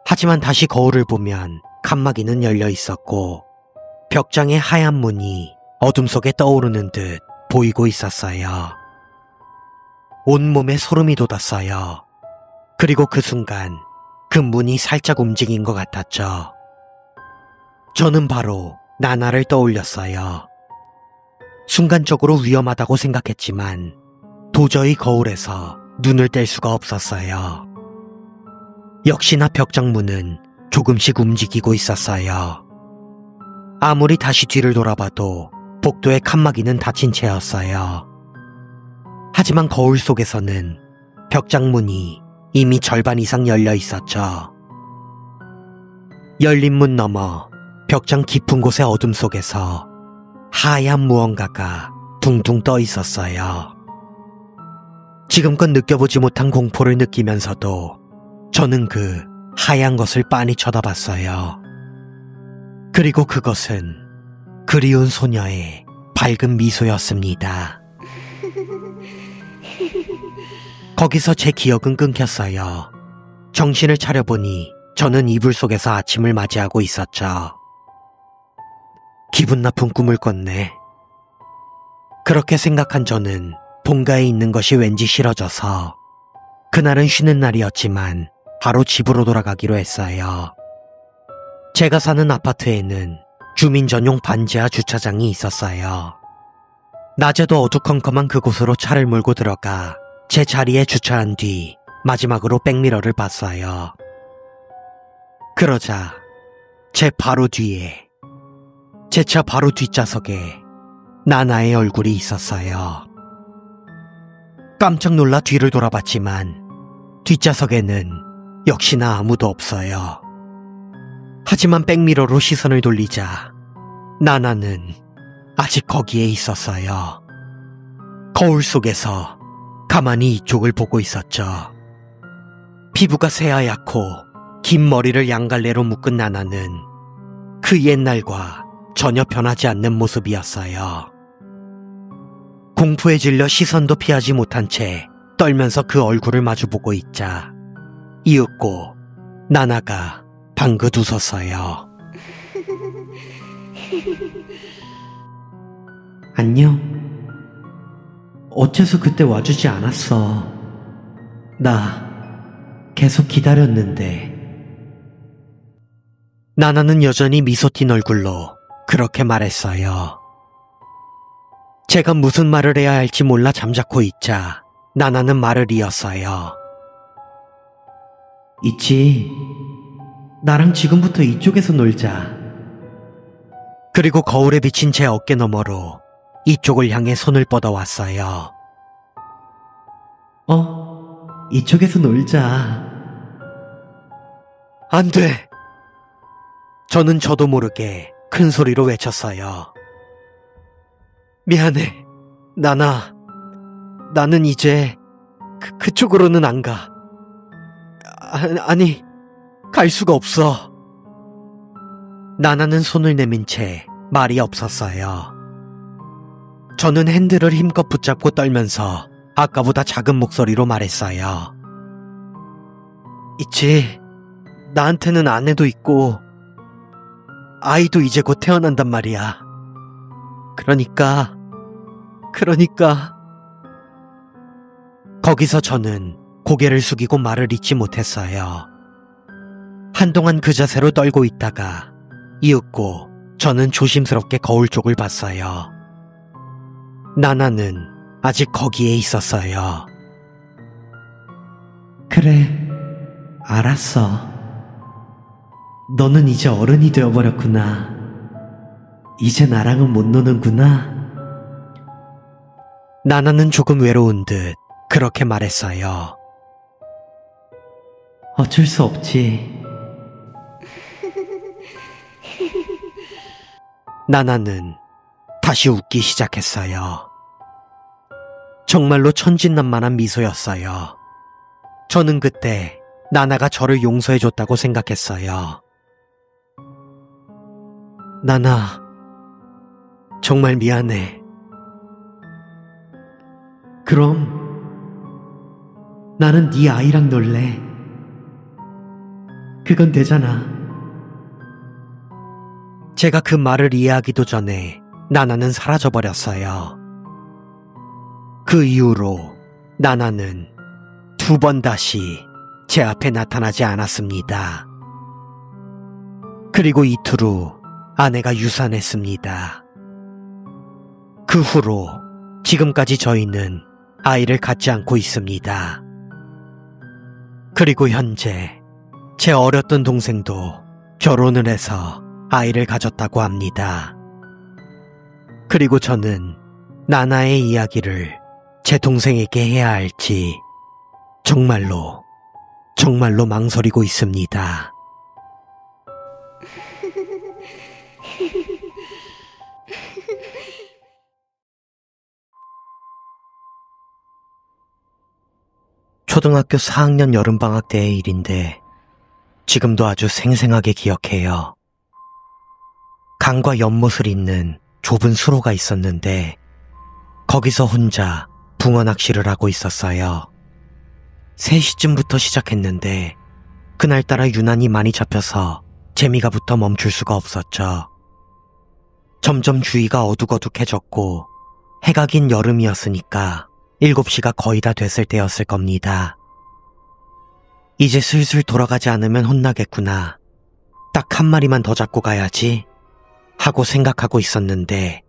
하지만 다시 거울을 보면 칸막이는 열려 있었고 벽장의 하얀 문이 어둠 속에 떠오르는 듯 보이고 있었어요. 온몸에 소름이 돋았어요. 그리고 그 순간 그 문이 살짝 움직인 것 같았죠. 저는 바로 나나를 떠올렸어요. 순간적으로 위험하다고 생각했지만 도저히 거울에서 눈을 뗄 수가 없었어요. 역시나 벽장문은 조금씩 움직이고 있었어요. 아무리 다시 뒤를 돌아봐도 복도의 칸막이는 닫힌 채였어요. 하지만 거울 속에서는 벽장문이 이미 절반 이상 열려 있었죠. 열린 문 너머 벽장 깊은 곳의 어둠 속에서 하얀 무언가가 둥둥 떠 있었어요. 지금껏 느껴보지 못한 공포를 느끼면서도 저는 그 하얀 것을 빤히 쳐다봤어요. 그리고 그것은 그리운 소녀의 밝은 미소였습니다. 거기서 제 기억은 끊겼어요. 정신을 차려보니 저는 이불 속에서 아침을 맞이하고 있었죠. 기분 나쁜 꿈을 꿨네. 그렇게 생각한 저는 본가에 있는 것이 왠지 싫어져서 그날은 쉬는 날이었지만 바로 집으로 돌아가기로 했어요. 제가 사는 아파트에는 주민 전용 반지하 주차장이 있었어요. 낮에도 어두컴컴한 그곳으로 차를 몰고 들어가 제 자리에 주차한 뒤 마지막으로 백미러를 봤어요. 그러자 제 바로 뒤에, 제 차 바로 뒷좌석에 나나의 얼굴이 있었어요. 깜짝 놀라 뒤를 돌아봤지만 뒷좌석에는 역시나 아무도 없어요. 하지만 백미러로 시선을 돌리자 나나는 아직 거기에 있었어요. 거울 속에서 가만히 이쪽을 보고 있었죠. 피부가 새하얗고 긴 머리를 양갈래로 묶은 나나는 그 옛날과 전혀 변하지 않는 모습이었어요. 공포에 질려 시선도 피하지 못한 채 떨면서 그 얼굴을 마주보고 있자 이윽고 나나가 방긋 웃었어요. 안녕. 어째서 그때 와주지 않았어. 나 계속 기다렸는데. 나나는 여전히 미소 띤 얼굴로 그렇게 말했어요. 제가 무슨 말을 해야 할지 몰라 잠자코 있자 나나는 말을 이었어요. 있지. 나랑 지금부터 이쪽에서 놀자. 그리고 거울에 비친 제 어깨 너머로 이쪽을 향해 손을 뻗어왔어요. 이쪽에서 놀자. 안 돼! 저는 저도 모르게 큰 소리로 외쳤어요. 미안해, 나나. 나는 이제 그쪽으로는 안 가. 아니, 갈 수가 없어. 나나는 손을 내민 채 말이 없었어요. 저는 핸들을 힘껏 붙잡고 떨면서 아까보다 작은 목소리로 말했어요. 있지. 나한테는 아내도 있고 아이도 이제 곧 태어난단 말이야. 그러니까 거기서 저는 고개를 숙이고 말을 잇지 못했어요. 한동안 그 자세로 떨고 있다가 이윽고 저는 조심스럽게 거울 쪽을 봤어요. 나나는 아직 거기에 있었어요. 그래, 알았어. 너는 이제 어른이 되어버렸구나. 이제 나랑은 못 노는구나. 나나는 조금 외로운 듯 그렇게 말했어요. 어쩔 수 없지. 나나는 다시 웃기 시작했어요. 정말로 천진난만한 미소였어요. 저는 그때 나나가 저를 용서해줬다고 생각했어요. 나나, 정말 미안해. 그럼 나는 네 아이랑 놀래. 그건 되잖아. 제가 그 말을 이해하기도 전에 나나는 사라져버렸어요. 그 이후로 나나는 2번 다시 제 앞에 나타나지 않았습니다. 그리고 이틀 후 아내가 유산했습니다. 그 후로 지금까지 저희는 아이를 갖지 않고 있습니다. 그리고 현재 제 어렸던 동생도 결혼을 해서 아이를 가졌다고 합니다. 그리고 저는 나나의 이야기를 제 동생에게 해야 할지 정말로 망설이고 있습니다. 초등학교 4학년 여름방학 때의 일인데 지금도 아주 생생하게 기억해요. 강과 연못을 잇는 좁은 수로가 있었는데 거기서 혼자 붕어 낚시를 하고 있었어요. 3시쯤부터 시작했는데 그날따라 유난히 많이 잡혀서 재미가 붙어 멈출 수가 없었죠. 점점 주위가 어둑어둑해졌고 해가 긴 여름이었으니까 7시가 거의 다 됐을 때였을 겁니다. 이제 슬슬 돌아가지 않으면 혼나겠구나. 딱 한 마리만 더 잡고 가야지 하고 생각하고 있었는데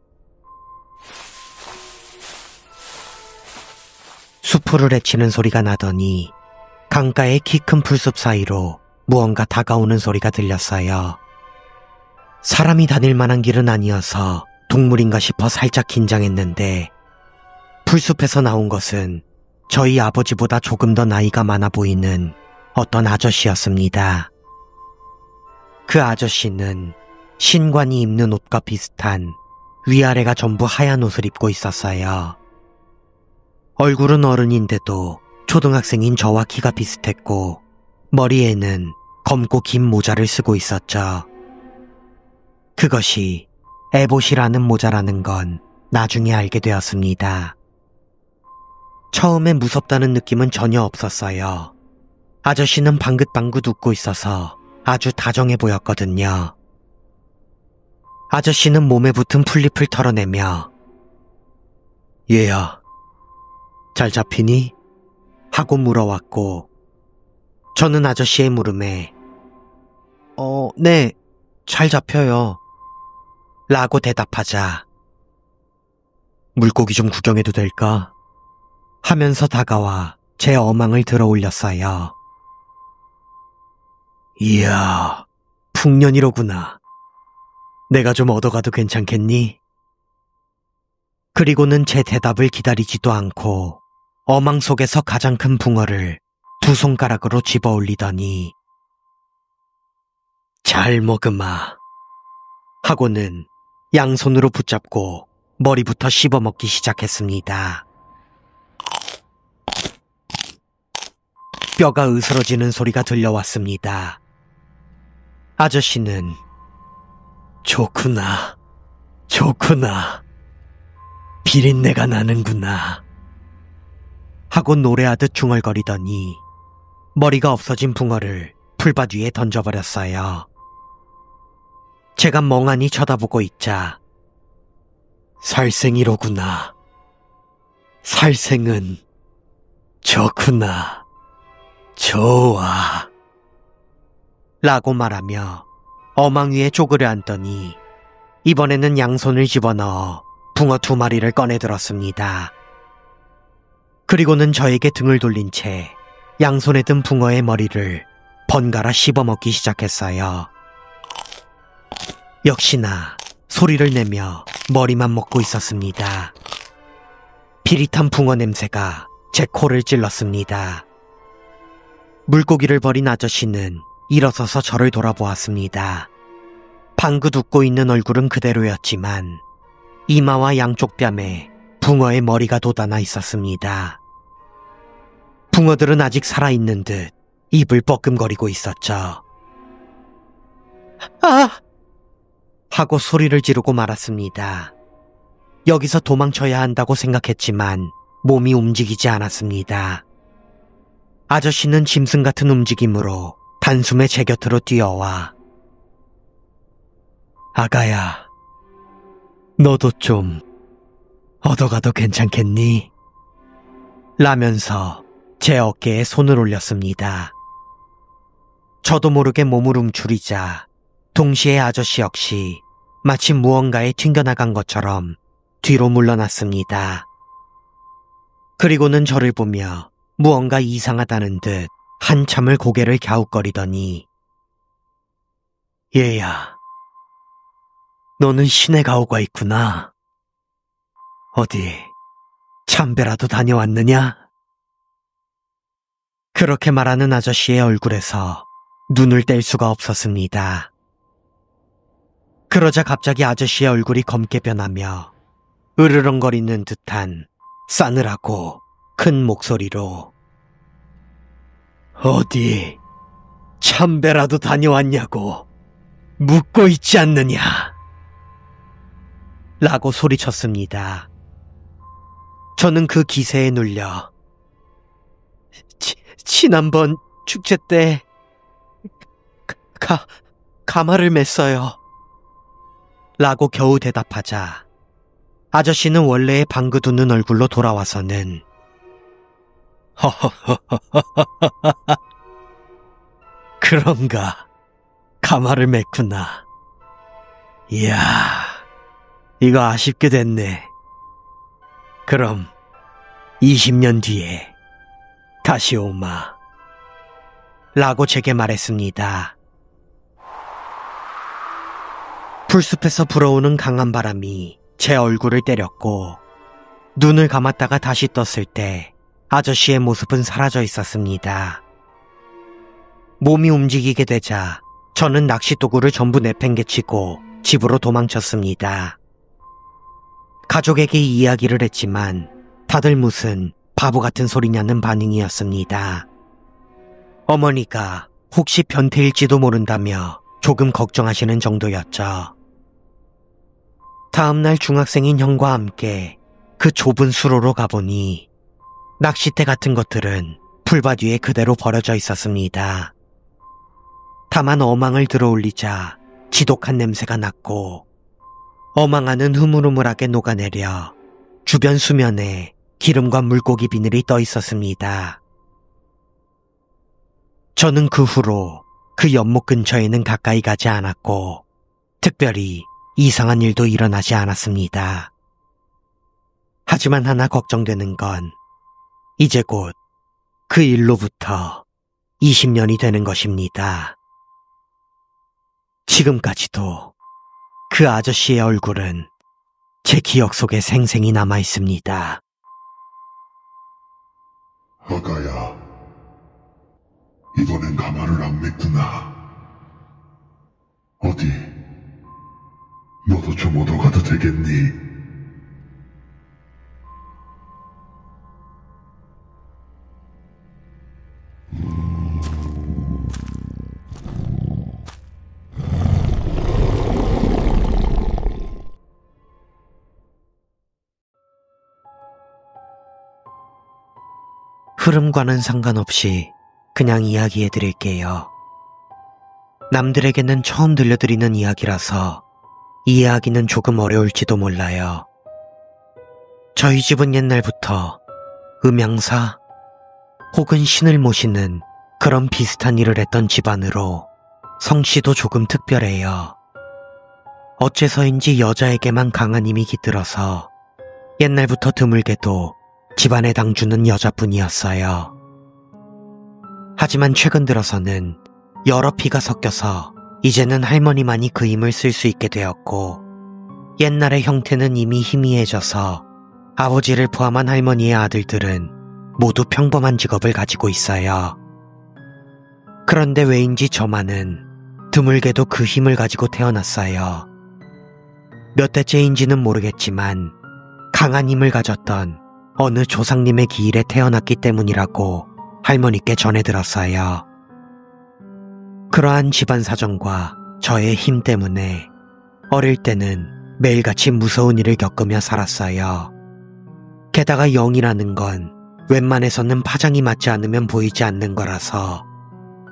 수풀을 헤치는 소리가 나더니 강가의 키 큰 풀숲 사이로 무언가 다가오는 소리가 들렸어요. 사람이 다닐 만한 길은 아니어서 동물인가 싶어 살짝 긴장했는데 풀숲에서 나온 것은 저희 아버지보다 조금 더 나이가 많아 보이는 어떤 아저씨였습니다. 그 아저씨는 신관이 입는 옷과 비슷한 위아래가 전부 하얀 옷을 입고 있었어요. 얼굴은 어른인데도 초등학생인 저와 키가 비슷했고 머리에는 검고 긴 모자를 쓰고 있었죠. 그것이 에봇이라는 모자라는 건 나중에 알게 되었습니다. 처음엔 무섭다는 느낌은 전혀 없었어요. 아저씨는 방긋방긋 웃고 있어서 아주 다정해 보였거든요. 아저씨는 몸에 붙은 풀잎을 털어내며 얘야, 잘 잡히니? 하고 물어왔고 저는 아저씨의 물음에 네, 잘 잡혀요 라고 대답하자 물고기 좀 구경해도 될까? 하면서 다가와 제 어망을 들어 올렸어요. 이야, 풍년이로구나. 내가 좀 얻어가도 괜찮겠니? 그리고는 제 대답을 기다리지도 않고 어망 속에서 가장 큰 붕어를 2손가락으로 집어 올리더니 잘 먹으마 하고는 양손으로 붙잡고 머리부터 씹어먹기 시작했습니다. 뼈가 으스러지는 소리가 들려왔습니다. 아저씨는 좋구나, 좋구나, 비린내가 나는구나 하고 노래하듯 중얼거리더니 머리가 없어진 붕어를 풀밭 위에 던져버렸어요. 제가 멍하니 쳐다보고 있자 살생이로구나, 살생은 좋구나, 좋아 라고 말하며 어망 위에 쪼그려 앉더니 이번에는 양손을 집어넣어 붕어 2마리를 꺼내들었습니다. 그리고는 저에게 등을 돌린 채 양손에 든 붕어의 머리를 번갈아 씹어먹기 시작했어요. 역시나 소리를 내며 머리만 먹고 있었습니다. 비릿한 붕어 냄새가 제 코를 찔렀습니다. 물고기를 버린 아저씨는 일어서서 저를 돌아보았습니다. 방긋 웃고 있는 얼굴은 그대로였지만 이마와 양쪽 뺨에 붕어의 머리가 돋아나 있었습니다. 붕어들은 아직 살아있는 듯 입을 뻐끔거리고 있었죠. 아! 하고 소리를 지르고 말았습니다. 여기서 도망쳐야 한다고 생각했지만 몸이 움직이지 않았습니다. 아저씨는 짐승 같은 움직임으로 단숨에 제 곁으로 뛰어와 아가야, 너도 좀 얻어가도 괜찮겠니? 라면서 제 어깨에 손을 올렸습니다. 저도 모르게 몸을 움츠리자 동시에 아저씨 역시 마치 무언가에 튕겨나간 것처럼 뒤로 물러났습니다. 그리고는 저를 보며 무언가 이상하다는 듯 한참을 고개를 갸웃거리더니 얘야, 너는 시내 가오가 있구나. 어디 참배라도 다녀왔느냐? 그렇게 말하는 아저씨의 얼굴에서 눈을 뗄 수가 없었습니다. 그러자 갑자기 아저씨의 얼굴이 검게 변하며 으르렁거리는 듯한 싸늘하고 큰 목소리로 어디 참배라도 다녀왔냐고 묻고 있지 않느냐? 라고 소리쳤습니다. 저는 그 기세에 눌려 지난번 축제 때 가마를 맸어요. 라고 겨우 대답하자 아저씨는 원래의 방긋웃는 얼굴로 돌아와서는 그런가, 가마를 맸구나. 이야, 이거 아쉽게 됐네. 그럼 20년 뒤에 다시 오마. 라고 제게 말했습니다. 풀숲에서 불어오는 강한 바람이 제 얼굴을 때렸고 눈을 감았다가 다시 떴을 때 아저씨의 모습은 사라져 있었습니다. 몸이 움직이게 되자 저는 낚싯도구를 전부 내팽개치고 집으로 도망쳤습니다. 가족에게 이야기를 했지만 다들 무슨 바보 같은 소리냐는 반응이었습니다. 어머니가 혹시 변태일지도 모른다며 조금 걱정하시는 정도였죠. 다음날 중학생인 형과 함께 그 좁은 수로로 가보니 낚싯대 같은 것들은 풀밭 위에 그대로 버려져 있었습니다. 다만 어망을 들어올리자 지독한 냄새가 났고 어망 안은 흐물흐물하게 녹아내려 주변 수면에 기름과 물고기 비늘이 떠 있었습니다. 저는 그 후로 그 연못 근처에는 가까이 가지 않았고 특별히 이상한 일도 일어나지 않았습니다. 하지만 하나 걱정되는 건 이제 곧 그 일로부터 20년이 되는 것입니다. 지금까지도 그 아저씨의 얼굴은 제 기억 속에 생생히 남아 있습니다. 아가야, 이번엔 가마를 안 맸구나. 어디 너도 좀 얻어가도 되겠니? 흐름과는 상관없이 그냥 이야기해드릴게요. 남들에게는 처음 들려드리는 이야기라서 이해하기는 조금 어려울지도 몰라요. 저희 집은 옛날부터 음양사 혹은 신을 모시는 그런 비슷한 일을 했던 집안으로 성씨도 조금 특별해요. 어째서인지 여자에게만 강한 힘이 깃들어서 옛날부터 드물게도 집안의 당주는 여자뿐이었어요. 하지만 최근 들어서는 여러 피가 섞여서 이제는 할머니만이 그 힘을 쓸 수 있게 되었고 옛날의 형태는 이미 희미해져서 아버지를 포함한 할머니의 아들들은 모두 평범한 직업을 가지고 있어요. 그런데 왜인지 저만은 드물게도 그 힘을 가지고 태어났어요. 몇 대째인지는 모르겠지만 강한 힘을 가졌던 어느 조상님의 기일에 태어났기 때문이라고 할머니께 전해 들었어요. 그러한 집안 사정과 저의 힘 때문에 어릴 때는 매일같이 무서운 일을 겪으며 살았어요. 게다가 영이라는 건 웬만해서는 파장이 맞지 않으면 보이지 않는 거라서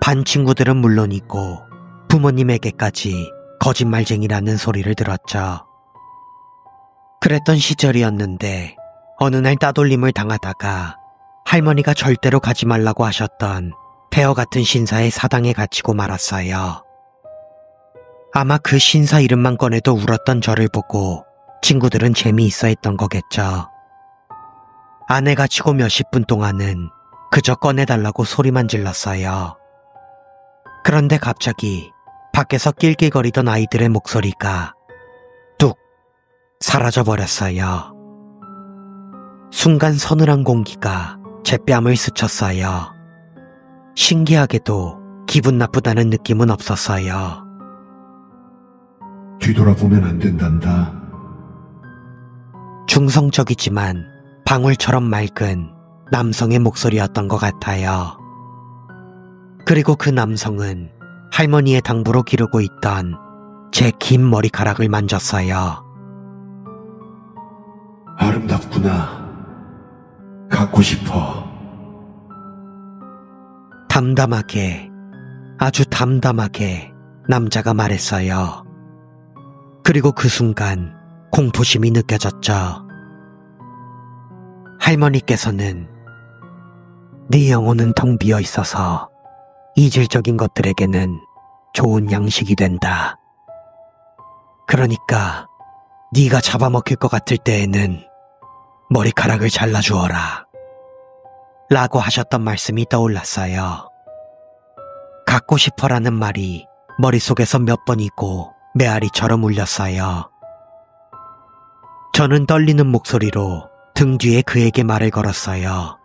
반 친구들은 물론이고 부모님에게까지 거짓말쟁이라는 소리를 들었죠. 그랬던 시절이었는데 어느 날 따돌림을 당하다가 할머니가 절대로 가지 말라고 하셨던 폐허 같은 신사의 사당에 갇히고 말았어요. 아마 그 신사 이름만 꺼내도 울었던 저를 보고 친구들은 재미있어 했던 거겠죠. 안에 갇히고 몇십 분 동안은 그저 꺼내달라고 소리만 질렀어요. 그런데 갑자기 밖에서 낄낄거리던 아이들의 목소리가 뚝 사라져버렸어요. 순간 서늘한 공기가 제 뺨을 스쳤어요. 신기하게도 기분 나쁘다는 느낌은 없었어요. 뒤돌아보면 안 된단다. 중성적이지만 방울처럼 맑은 남성의 목소리였던 것 같아요. 그리고 그 남성은 할머니의 당부로 기르고 있던 제 긴 머리카락을 만졌어요. 아름답구나. 갖고 싶어. 담담하게, 아주 담담하게 남자가 말했어요. 그리고 그 순간 공포심이 느껴졌죠. 할머니께서는 네 영혼은 텅 비어 있어서 이질적인 것들에게는 좋은 양식이 된다. 그러니까 네가 잡아먹힐 것 같을 때에는 머리카락을 잘라주어라. 라고 하셨던 말씀이 떠올랐어요. 갖고 싶어라는 말이 머릿속에서 몇 번이고 메아리처럼 울렸어요. 저는 떨리는 목소리로 등 뒤에 그에게 말을 걸었어요.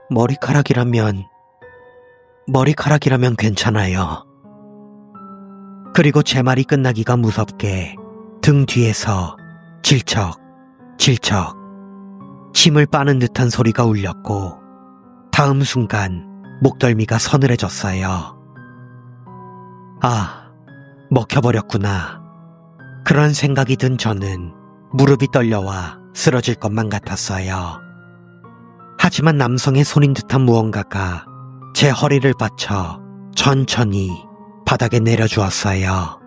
머리카락이라면 괜찮아요. 그리고 제 말이 끝나기가 무섭게 등 뒤에서 질척 침을 빠는 듯한 소리가 울렸고 다음 순간 목덜미가 서늘해졌어요. 아, 먹혀버렸구나. 그런 생각이 든 저는 무릎이 떨려와 쓰러질 것만 같았어요. 하지만 남성의 손인 듯한 무언가가 제 허리를 받쳐 천천히 바닥에 내려주었어요.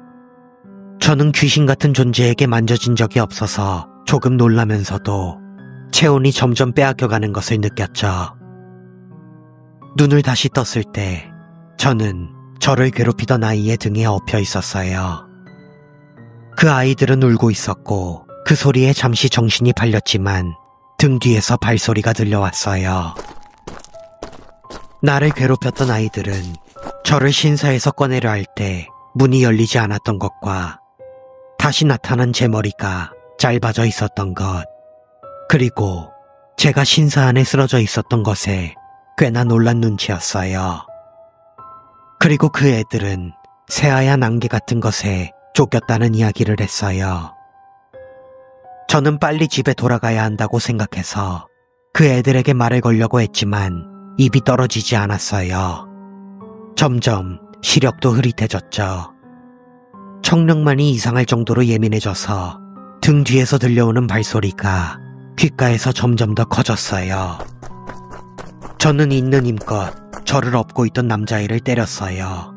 저는 귀신 같은 존재에게 만져진 적이 없어서 조금 놀라면서도 체온이 점점 빼앗겨가는 것을 느꼈죠. 눈을 다시 떴을 때 저는 저를 괴롭히던 아이의 등에 엎여 있었어요. 그 아이들은 울고 있었고 그 소리에 잠시 정신이 팔렸지만 등 뒤에서 발소리가 들려왔어요. 나를 괴롭혔던 아이들은 저를 신사에서 꺼내려 할 때 문이 열리지 않았던 것과 다시 나타난 제 머리가 짧아져 있었던 것, 그리고 제가 신사 안에 쓰러져 있었던 것에 꽤나 놀란 눈치였어요. 그리고 그 애들은 새하얀 안개 같은 것에 쫓겼다는 이야기를 했어요. 저는 빨리 집에 돌아가야 한다고 생각해서 그 애들에게 말을 걸려고 했지만 입이 떨어지지 않았어요. 점점 시력도 흐릿해졌죠. 청력만이 이상할 정도로 예민해져서 등 뒤에서 들려오는 발소리가 귓가에서 점점 더 커졌어요. 저는 있는 힘껏 저를 업고 있던 남자애를 때렸어요.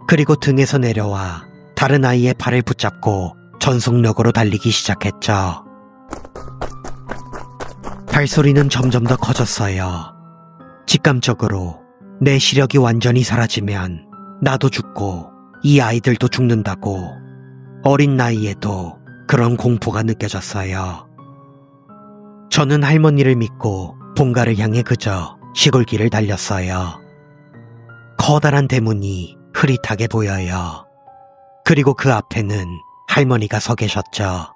그리고 등에서 내려와 다른 아이의 팔을 붙잡고 전속력으로 달리기 시작했죠. 발소리는 점점 더 커졌어요. 직감적으로 내 시력이 완전히 사라지면 나도 죽고 이 아이들도 죽는다고 어린 나이에도 그런 공포가 느껴졌어요. 저는 할머니를 믿고 본가를 향해 그저 시골길을 달렸어요. 커다란 대문이 흐릿하게 보여요. 그리고 그 앞에는 할머니가 서 계셨죠.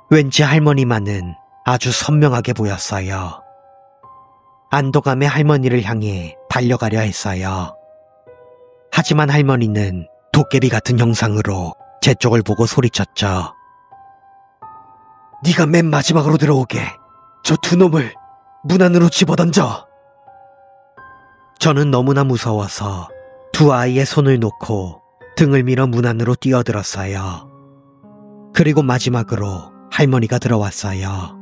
왠지 할머니만은 아주 선명하게 보였어요. 안도감에 할머니를 향해 달려가려 했어요. 하지만 할머니는 도깨비 같은 형상으로 제 쪽을 보고 소리쳤죠. 네가 맨 마지막으로 들어오게 저 두 놈을 문 안으로 집어던져. 저는 너무나 무서워서 두 아이의 손을 놓고 등을 밀어 문 안으로 뛰어들었어요. 그리고 마지막으로 할머니가 들어왔어요.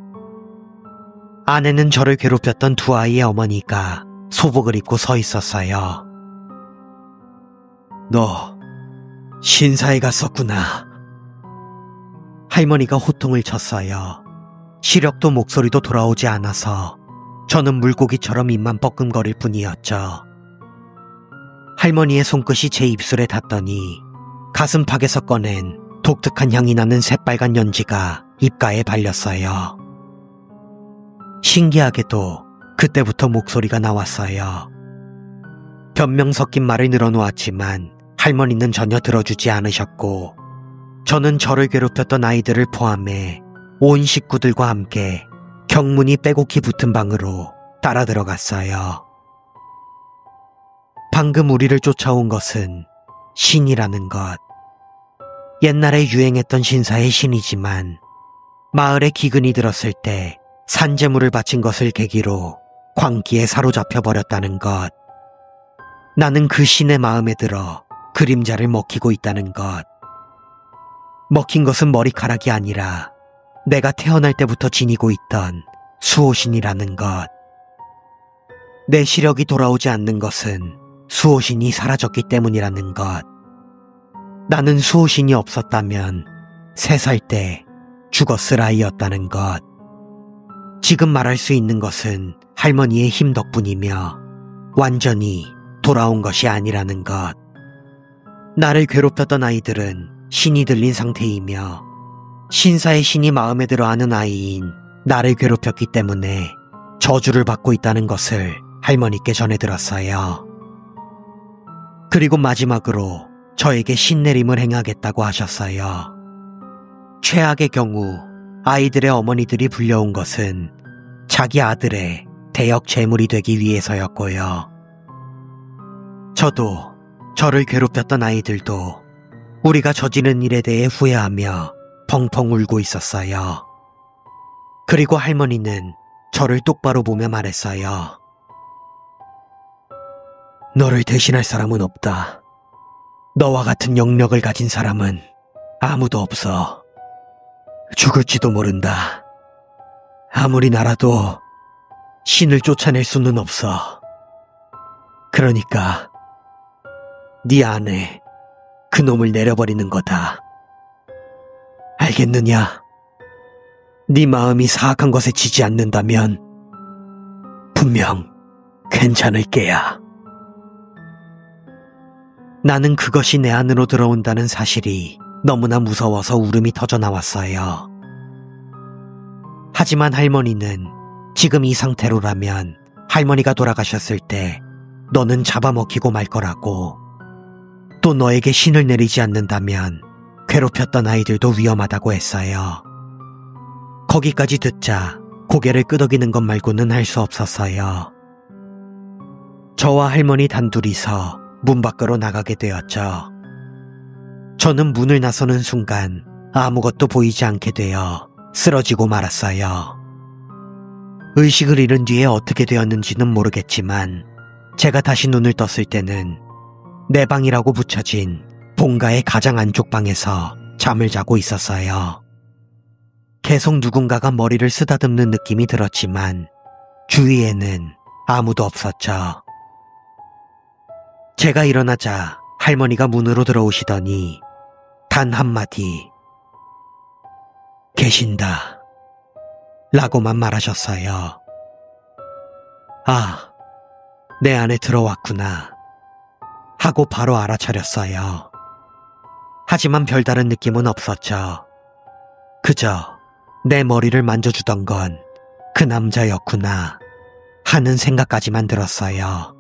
안에는 저를 괴롭혔던 두 아이의 어머니가 소복을 입고 서 있었어요. 너 신사에 갔었구나. 할머니가 호통을 쳤어요. 시력도 목소리도 돌아오지 않아서 저는 물고기처럼 입만 뻐끔거릴 뿐이었죠. 할머니의 손끝이 제 입술에 닿더니 가슴팍에서 꺼낸 독특한 향이 나는 새빨간 연지가 입가에 발렸어요. 신기하게도 그때부터 목소리가 나왔어요. 변명 섞인 말을 늘어놓았지만 할머니는 전혀 들어주지 않으셨고 저는 저를 괴롭혔던 아이들을 포함해 온 식구들과 함께 경문이 빼곡히 붙은 방으로 따라 들어갔어요. 방금 우리를 쫓아온 것은 신이라는 것. 옛날에 유행했던 신사의 신이지만 마을에 기근이 들었을 때 산재물을 바친 것을 계기로 광기에 사로잡혀 버렸다는 것. 나는 그 신의 마음에 들어 그림자를 먹히고 있다는 것. 먹힌 것은 머리카락이 아니라 내가 태어날 때부터 지니고 있던 수호신이라는 것. 내 시력이 돌아오지 않는 것은 수호신이 사라졌기 때문이라는 것. 나는 수호신이 없었다면 3살 때 죽었을 아이였다는 것. 지금 말할 수 있는 것은 할머니의 힘 덕분이며 완전히 돌아온 것이 아니라는 것. 나를 괴롭혔던 아이들은 신이 들린 상태이며 신사의 신이 마음에 들어 하는 아이인 나를 괴롭혔기 때문에 저주를 받고 있다는 것을 할머니께 전해 들었어요. 그리고 마지막으로 저에게 신내림을 행하겠다고 하셨어요. 최악의 경우 아이들의 어머니들이 불려온 것은 자기 아들의 대역 제물이 되기 위해서였고요. 저도 저를 괴롭혔던 아이들도 우리가 저지른 일에 대해 후회하며 펑펑 울고 있었어요. 그리고 할머니는 저를 똑바로 보며 말했어요. 너를 대신할 사람은 없다. 너와 같은 영역을 가진 사람은 아무도 없어. 죽을지도 모른다. 아무리 날아도 신을 쫓아낼 수는 없어. 그러니까 네 안에 그놈을 내려버리는 거다. 알겠느냐? 네 마음이 사악한 것에 지지 않는다면 분명 괜찮을 게야. 나는 그것이 내 안으로 들어온다는 사실이 너무나 무서워서 울음이 터져 나왔어요. 하지만 할머니는 지금 이 상태로라면 할머니가 돌아가셨을 때 너는 잡아먹히고 말 거라고, 또 너에게 신을 내리지 않는다면 괴롭혔던 아이들도 위험하다고 했어요. 거기까지 듣자 고개를 끄덕이는 것 말고는 할 수 없었어요. 저와 할머니 단둘이서 문 밖으로 나가게 되었죠. 저는 문을 나서는 순간 아무것도 보이지 않게 되어 쓰러지고 말았어요. 의식을 잃은 뒤에 어떻게 되었는지는 모르겠지만 제가 다시 눈을 떴을 때는 내 방이라고 붙여진 본가의 가장 안쪽 방에서 잠을 자고 있었어요. 계속 누군가가 머리를 쓰다듬는 느낌이 들었지만 주위에는 아무도 없었죠. 제가 일어나자 할머니가 문으로 들어오시더니 단 한마디 계신다 라고만 말하셨어요. 아, 내 안에 들어왔구나 하고 바로 알아차렸어요. 하지만 별다른 느낌은 없었죠. 그저 내 머리를 만져주던 건 그 남자였구나 하는 생각까지만 들었어요.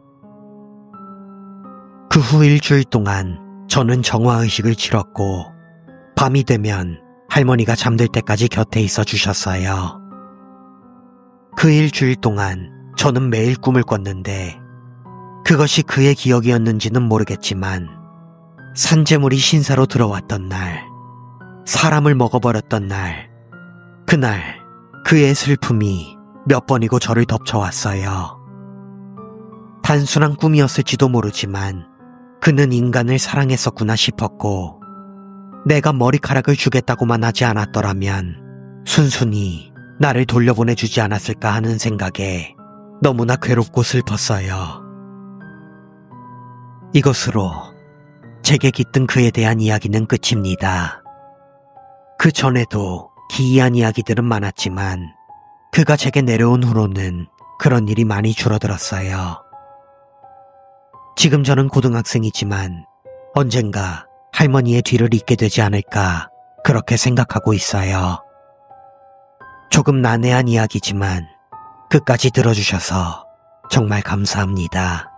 그 후 일주일 동안 저는 정화의식을 치렀고 밤이 되면 할머니가 잠들 때까지 곁에 있어 주셨어요. 그 일주일 동안 저는 매일 꿈을 꿨는데 그것이 그의 기억이었는지는 모르겠지만 산재물이 신사로 들어왔던 날, 사람을 먹어버렸던 날, 그날 그의 슬픔이 몇 번이고 저를 덮쳐왔어요. 단순한 꿈이었을지도 모르지만 그는 인간을 사랑했었구나 싶었고, 내가 머리카락을 주겠다고만 하지 않았더라면 순순히 나를 돌려보내주지 않았을까 하는 생각에 너무나 괴롭고 슬펐어요. 이것으로 제게 깃든 그에 대한 이야기는 끝입니다. 그 전에도 기이한 이야기들은 많았지만 그가 제게 내려온 후로는 그런 일이 많이 줄어들었어요. 지금 저는 고등학생이지만 언젠가 할머니의 뒤를 잇게 되지 않을까 그렇게 생각하고 있어요. 조금 난해한 이야기지만 끝까지 들어주셔서 정말 감사합니다.